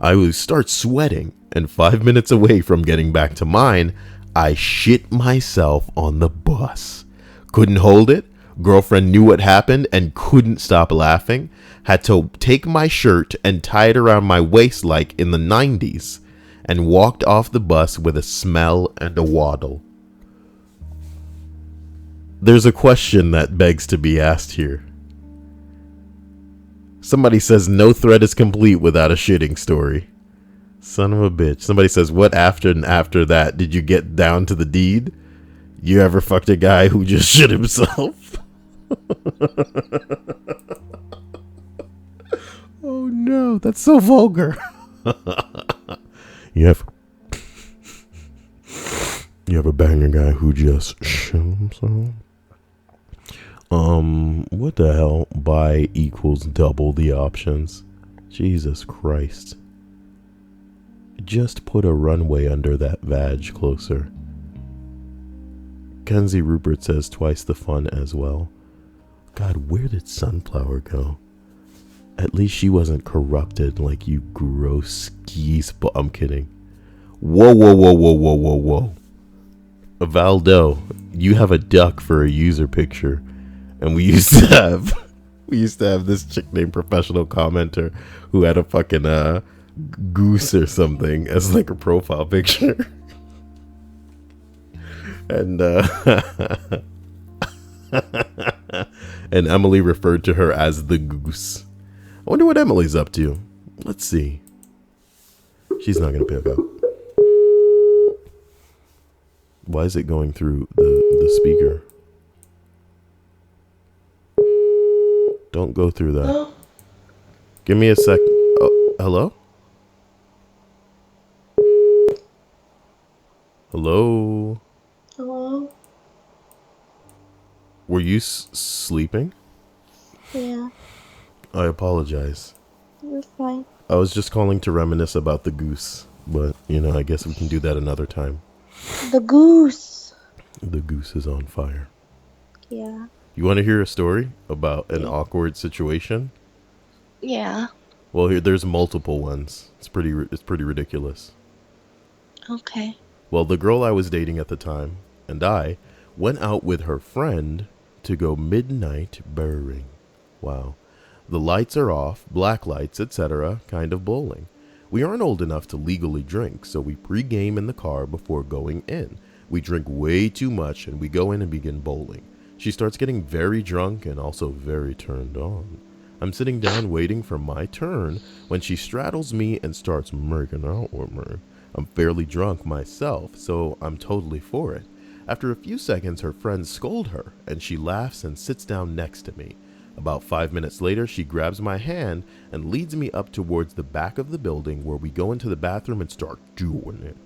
I would start sweating, and 5 minutes away from getting back to mine, I shit myself on the bus. Couldn't hold it. Girlfriend knew what happened and couldn't stop laughing. Had to take my shirt and tie it around my waist like in the 90s and walked off the bus with a smell and a waddle. There's a question that begs to be asked here. Somebody says no thread is complete without a shitting story. Son of a bitch. Somebody says, what after and after that? Did you get down to the deed? You ever fucked a guy who just shit himself? Oh no, that's so vulgar. You ever bang a guy who just shit himself? What the hell? Bi equals double the options. Jesus Christ. Just put a runway under that vag closer. Kenzie Rupert says twice the fun as well. God, where did Sunflower go? At least she wasn't corrupted like you gross skis. But I'm kidding. Whoa, whoa, whoa, whoa, whoa, whoa, whoa. Valdo, you have a duck for a user picture, and we used to have this chick named Professional Commenter who had a fucking goose or something as like a profile picture. And and Emily referred to her as the goose. I wonder what Emily's up to. Let's see. She's not gonna pick up. Why is it going through the speaker? Don't go through that. Give me a sec. Oh, hello? Hello? Hello? Were you sleeping? Yeah, I apologize. you're fine. I was just calling to reminisce about the goose. But, you know, I guess we can do that another time. The goose. The goose is on fire. Yeah. You want to hear a story about an awkward situation? Yeah. Well, there's multiple ones. It's pretty ridiculous. Okay. Well, the girl I was dating at the time and I went out with her friend to go midnight burring. Wow. The lights are off, black lights, etc., kind of bowling. We aren't old enough to legally drink, so we pre-game in the car before going in. We drink way too much and we go in and begin bowling. She starts getting very drunk and also very turned on. I'm sitting down waiting for my turn when she straddles me and starts making out with me. I'm fairly drunk myself, so I'm totally for it. After a few seconds, her friends scold her, and she laughs and sits down next to me. About 5 minutes later, she grabs my hand and leads me up towards the back of the building where we go into the bathroom and start doing it.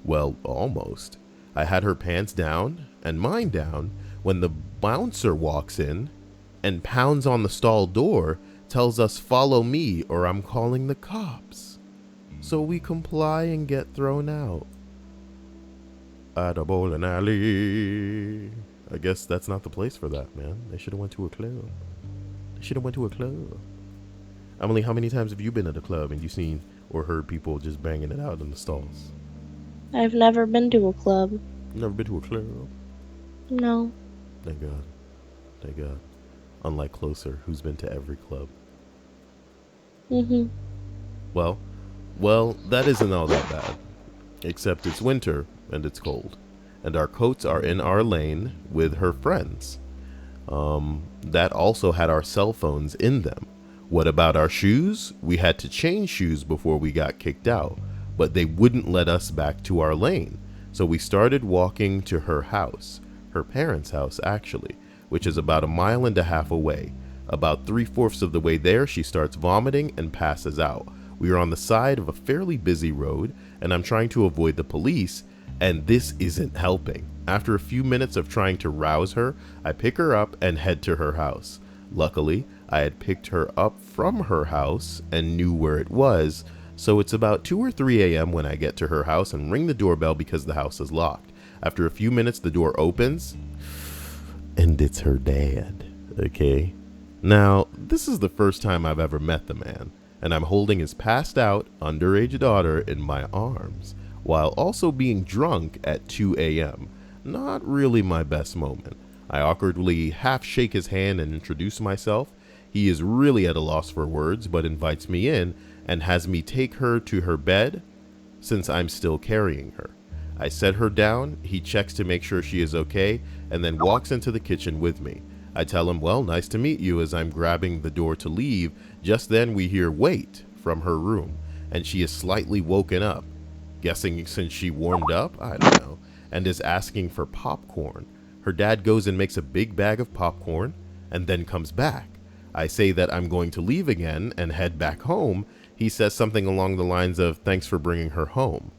Well, almost. I had her pants down and mine down when the bouncer walks in and pounds on the stall door, tells us follow me or I'm calling the cops. So we comply and get thrown out. At a bowling alley. I guess that's not the place for that, man. They should have went to a club. Emily, how many times have you been at a club and you seen or heard people just banging it out in the stalls? I've never been to a club. Never been to a club? No. Thank God. Thank God. Unlike Closer, who's been to every club. Mm-hmm. Well, that isn't all that bad. Except it's winter and it's cold. And our coats are in our lane with her friends. That also had our cell phones in them. What about our shoes? We had to change shoes before we got kicked out, but they wouldn't let us back to our lane. So we started walking to her house, her parents' house actually, which is about 1.5 miles away. About 3/4 of the way there, she starts vomiting and passes out. We are on the side of a fairly busy road, and I'm trying to avoid the police, and this isn't helping. After a few minutes of trying to rouse her, I pick her up and head to her house. Luckily, I had picked her up from her house and knew where it was, so it's about 2 or 3 a.m. when I get to her house and ring the doorbell because the house is locked. After a few minutes, the door opens, and it's her dad, okay? Now, this is the first time I've ever met the man, and I'm holding his passed out, underage daughter in my arms, while also being drunk at 2 a.m. Not really my best moment. I awkwardly half shake his hand and introduce myself. He is really at a loss for words, but invites me in and has me take her to her bed since I'm still carrying her. I set her down, he checks to make sure she is okay, and then walks into the kitchen with me. I tell him, well, nice to meet you, as I'm grabbing the door to leave. Just then we hear wait from her room, and she is slightly woken up. Guessing since she warmed up, I don't know, and is asking for popcorn. Her dad goes and makes a big bag of popcorn and then comes back. I say that I'm going to leave again and head back home. He says something along the lines of thanks for bringing her home.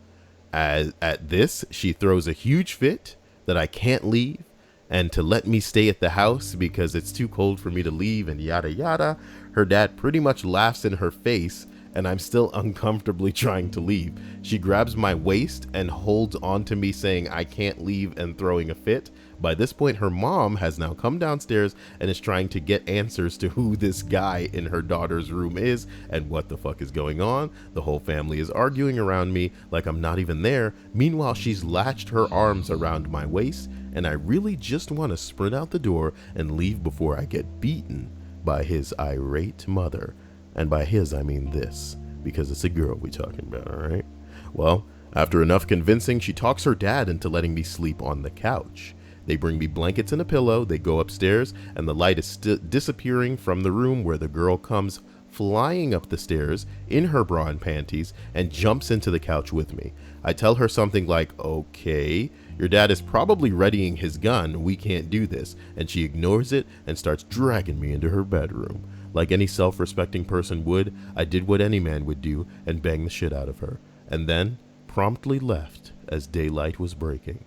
At this, she throws a huge fit that I can't leave and to let me stay at the house because it's too cold for me to leave and yada yada. Her dad pretty much laughs in her face and I'm still uncomfortably trying to leave. She grabs my waist and holds on to me saying I can't leave and throwing a fit, By this point, her mom has now come downstairs and is trying to get answers to who this guy in her daughter's room is and what the fuck is going on. The whole family is arguing around me like I'm not even there. Meanwhile, she's latched her arms around my waist, and I really just want to sprint out the door and leave before I get beaten by his irate mother. And by his, I mean this, because it's a girl we talking about, all right? Well, after enough convincing, she talks her dad into letting me sleep on the couch. They bring me blankets and a pillow, they go upstairs, and the light is disappearing from the room where the girl comes flying up the stairs in her bra and panties and jumps into the couch with me. I tell her something like, okay, your dad is probably readying his gun, we can't do this, and she ignores it and starts dragging me into her bedroom. Like any self-respecting person would, I did what any man would do and banged the shit out of her, and then promptly left as daylight was breaking.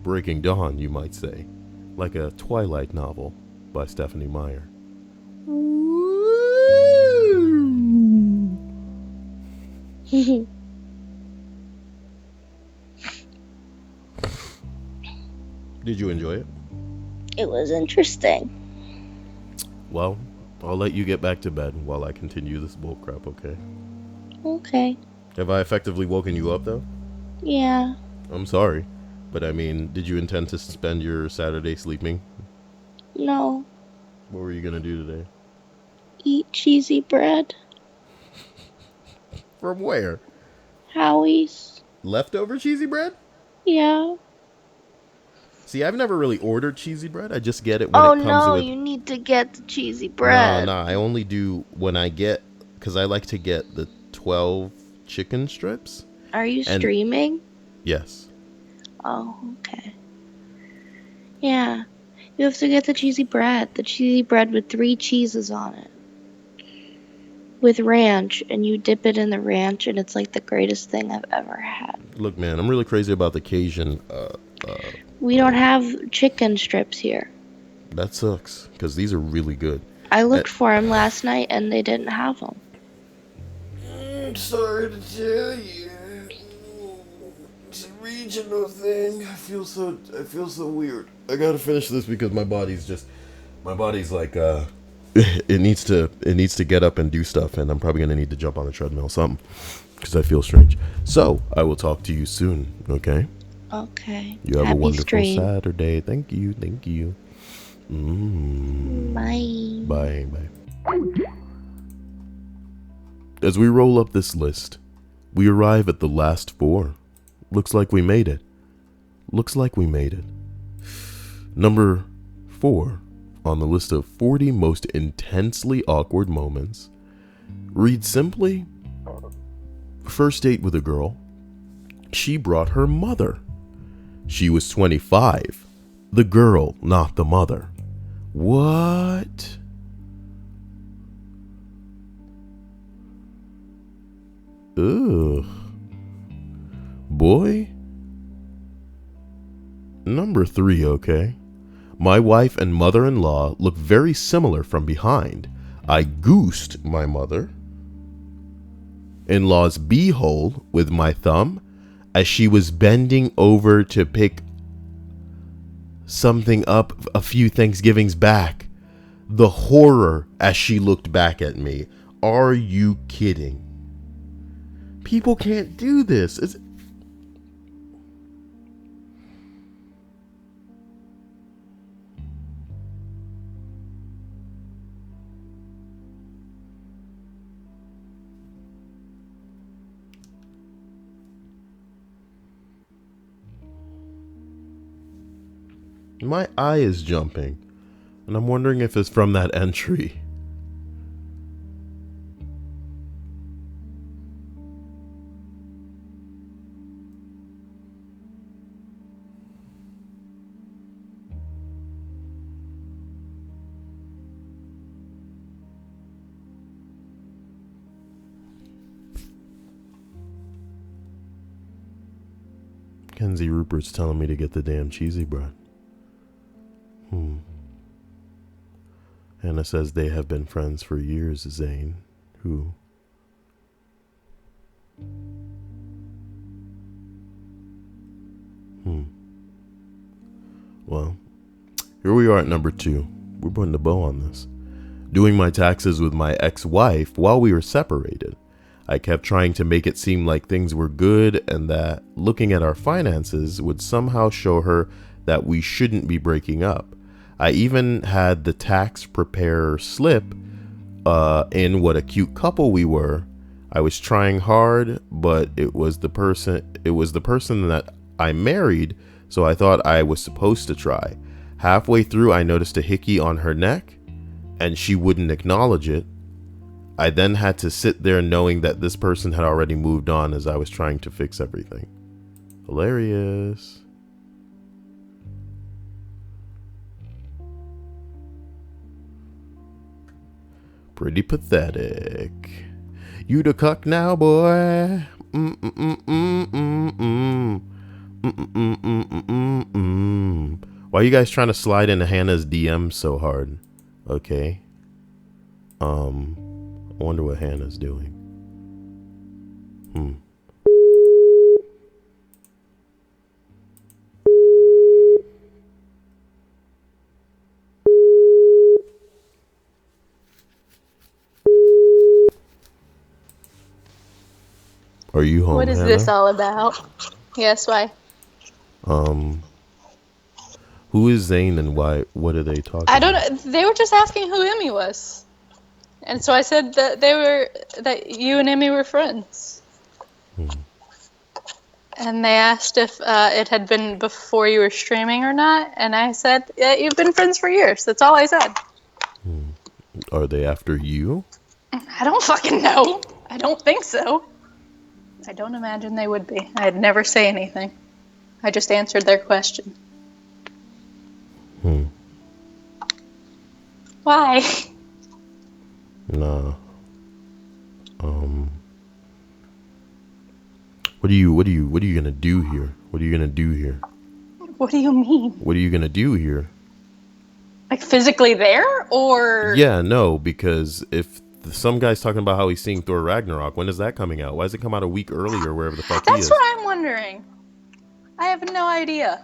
Breaking dawn, you might say, like a Twilight novel by Stephanie Meyer. Did you enjoy it? It was interesting. Well, I'll let you get back to bed while I continue this bullcrap, okay? Okay. Have I effectively woken you up, though? Yeah. I'm sorry, but I mean, did you intend to spend your Saturday sleeping? No. What were you gonna do today? Eat cheesy bread. From where? Howie's. Leftover cheesy bread? Yeah. See, I've never really ordered cheesy bread. I just get it when it comes with... You need to get the cheesy bread. No, I only do when I get... Because I like to get the 12 chicken strips. Are you streaming? Yes. Oh, okay. Yeah. You have to get the cheesy bread. The cheesy bread with 3 cheeses on it. With ranch, and you dip it in the ranch, and it's like the greatest thing I've ever had. Look, man, I'm really crazy about the Cajun... We don't have chicken strips here. That sucks, because these are really good. I looked for them last night, and they didn't have them. I'm sorry to tell you. It's a regional thing. I feel so weird. I gotta finish this because my body's like it needs to get up and do stuff, and I'm probably gonna need to jump on the treadmill or something because I feel strange. So I will talk to you soon, okay? Okay. You have Happy a wonderful stream. Saturday. Thank you. Bye. Bye. As we roll up this list, we arrive at the last 4. Looks like we made it. Number 4 on the list of 40 most intensely awkward moments reads simply, first date with a girl. She brought her mother. She was 25. The girl, not the mother. What? Ugh. Boy. Number 3, okay. My wife and mother-in-law look very similar from behind. I goosed my mother-in-law's beehole with my thumb as she was bending over to pick something up a few Thanksgivings back. The horror as she looked back at me. Are you kidding? People can't do this. My eye is jumping, and I'm wondering if it's from that entry. Kenzie Rupert's telling me to get the damn cheesy bread. Hannah says they have been friends for years, Zane. Who? Well, Here we are at number 2. We're putting the bow on this. Doing my taxes with my ex-wife while we were separated. I kept trying to make it seem like things were good and that looking at our finances would somehow show her that we shouldn't be breaking up. I even had the tax preparer slip in what a cute couple we were. I was trying hard, but it was the person that I married, so I thought I was supposed to try. Halfway through, I noticed a hickey on her neck, and she wouldn't acknowledge it. I then had to sit there knowing that this person had already moved on as I was trying to fix everything. Hilarious. Pretty pathetic. You the cuck now, boy. Why are you guys trying to slide into Hannah's DM so hard? Okay. I wonder what Hannah's doing. Are you home, What is Hannah? this all about? Yes, why? Who is Zane and why? What are they talking I don't about? know. They were just asking who Emmy was. And so I said that you and Emmy were friends. And they asked if it had been before you were streaming or not, and I said, yeah, you've been friends for years. That's all I said. Are they after you? I don't fucking know. I don't think so. I don't imagine they would be. I'd never say anything. I just answered their question. Why? Nah. What are you gonna do here? What are you gonna do here? What do you mean? What are you gonna do here? Like physically there, or? Yeah, no, because if some guy's talking about how he's seeing Thor Ragnarok, when is that coming out? Why does it come out a week earlier, wherever the fuck he That's is? what I'm wondering. I have no idea.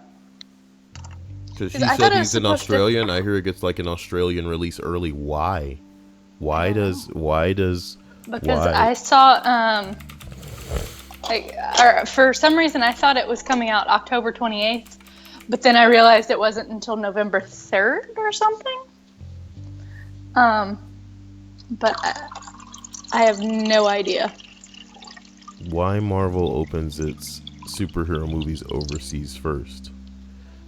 Because she I said thought it he's was in supposed to- Australia, and I hear it gets like an Australian release early. Why? Why does? Because why? I saw, for some reason I thought it was coming out October 28th, but then I realized it wasn't until November 3rd or something. But I have no idea. Why Marvel opens its superhero movies overseas first?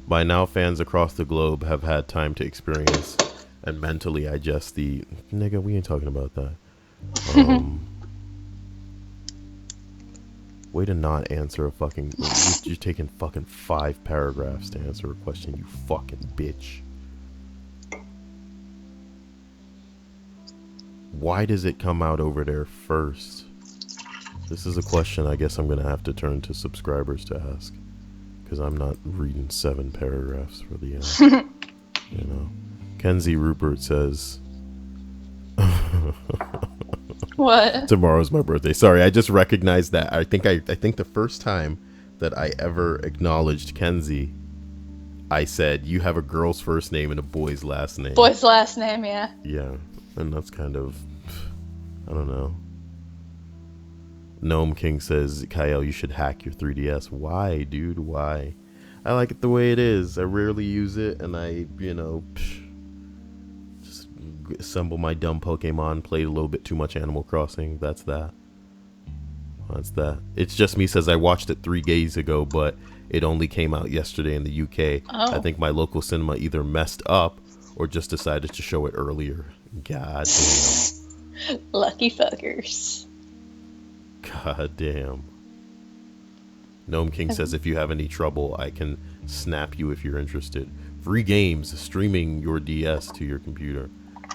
By now, fans across the globe have had time to experience and mentally digest the... Nigga, we ain't talking about that. Way to not answer a fucking... You're taking fucking 5 paragraphs to answer a question, you fucking bitch. Why does it come out over there first? This is a question I guess I'm going to have to turn to subscribers to ask. Because I'm not reading 7 paragraphs for the, you know. Kenzie Rupert says... What? Tomorrow's my birthday. Sorry, I just recognized that. I think the first time that I ever acknowledged Kenzie, I said, you have a girl's first name and a boy's last name. Boy's last name, yeah. Yeah, and that's kind of... I don't know. Gnome King says, Kyle, you should hack your 3DS. Why, dude? Why? I like it the way it is. I rarely use it, and I, just assemble my dumb Pokemon, played a little bit too much Animal Crossing. That's that. That's that. It's Just Me says, I watched it 3 days ago, but it only came out yesterday in the UK. Oh. I think my local cinema either messed up or just decided to show it earlier. God damn. Lucky fuckers. God damn. Gnome King says, if you have any trouble, I can snap you if you're interested. Free games, streaming your DS to your computer.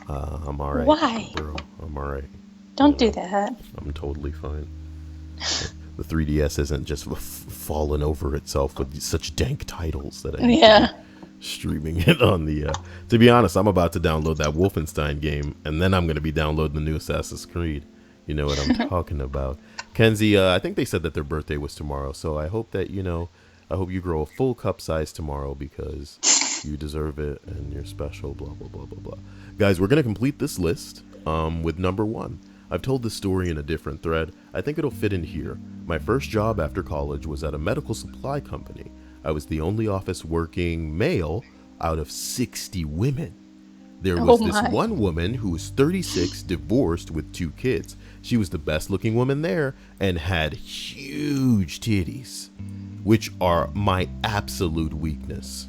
I'm alright. Why? Bro, I'm alright. Don't do that. I'm totally fine. The 3DS isn't just falling over itself with such dank titles that I need to be streaming it on the... To be honest, I'm about to download that Wolfenstein game, and then I'm going to be downloading the new Assassin's Creed. You know what I'm talking about. Kenzie, I think they said that their birthday was tomorrow, so I hope that, I hope you grow a full cup size tomorrow, because You deserve it, and you're special, blah, blah, blah, blah, blah. Guys, we're going to complete this list with number 1. I've told this story in a different thread. I think it'll fit in here. My first job after college was at a medical supply company. I was the only office working male out of 60 women. There was this one woman who was 36, divorced with 2 kids. She was the best looking woman there and had huge titties, which are my absolute weakness.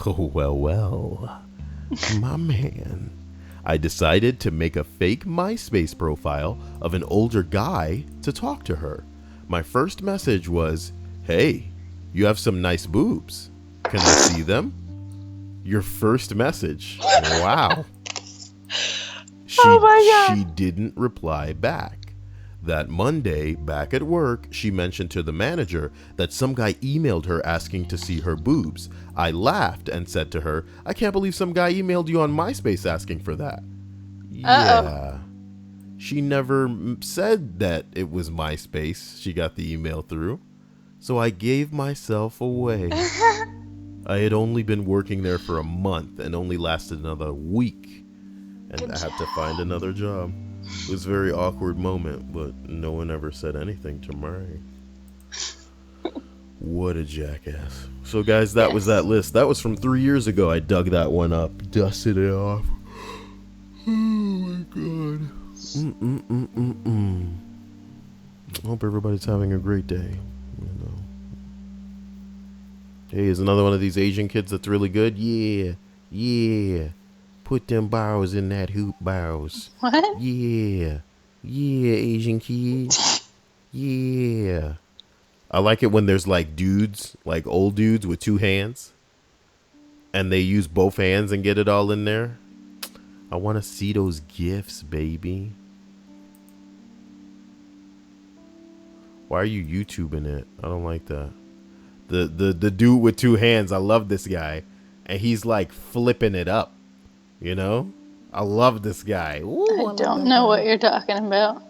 Oh, well, my man. I decided to make a fake MySpace profile of an older guy to talk to her. My first message was, "Hey, you have some nice boobs. Can I see them?" Your first message. Wow. She didn't reply back. That Monday, back at work, she mentioned to the manager that some guy emailed her asking to see her boobs. I laughed and said to her, "I can't believe some guy emailed you on MySpace asking for that." Yeah. She never said that it was MySpace she got the email through. So I gave myself away. I had only been working there for a month and only lasted another week. And I had to find another job. It was a very awkward moment, but no one ever said anything to Murray. What a jackass. So guys, that was that list. That was from 3 years ago. I dug that one up, dusted it off. Oh my god. Hope everybody's having a great day. You know. Hey, is another one of these Asian kids that's really good? Yeah. Put them bows in that hoop bows. What? Yeah, Asian kid. Yeah. I like it when there's like dudes, like old dudes with 2 hands. And they use both hands and get it all in there. I want to see those gifs, baby. Why are you YouTubing it? I don't like that. The dude with 2 hands, I love this guy. And he's like flipping it up. You know? I love this guy. Ooh, I don't know what you're talking about.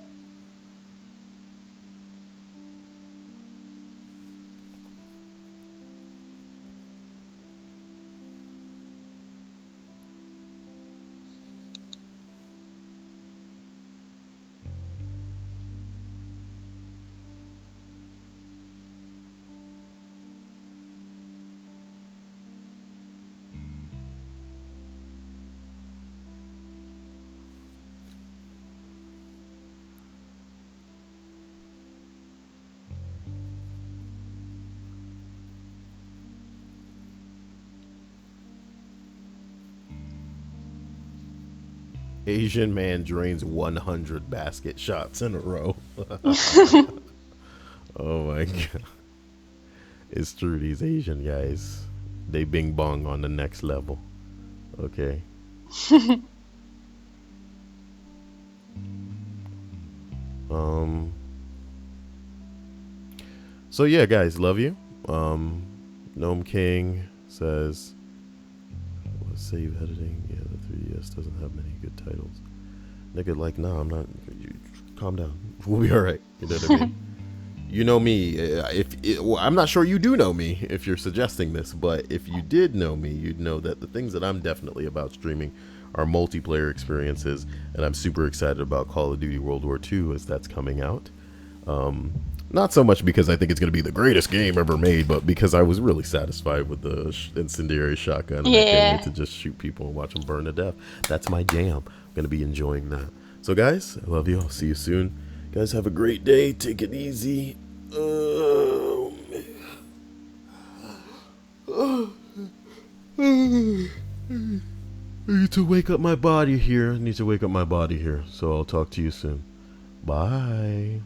Asian man drains 100 basket shots in a row. Oh my god. It's true, these Asian guys, they bing bong on the next level. Okay. So yeah, guys, love you. Gnome King says, save editing. Yeah, the 3DS doesn't have many good titles. Nigga, like, nah, I'm not. Calm down. We'll be all right. You know what I mean? You know me. Well, I'm not sure you do know me if you're suggesting this, but if you did know me, you'd know that the things that I'm definitely about streaming are multiplayer experiences, and I'm super excited about Call of Duty World War II as that's coming out. Not so much because I think it's going to be the greatest game ever made, but because I was really satisfied with the incendiary shotgun. And I can't wait to just shoot people and watch them burn to death. That's my jam. I'm going to be enjoying that. So guys, I love you. I'll see you soon. Guys, have a great day. Take it easy. I need to wake up my body here. So I'll talk to you soon. Bye.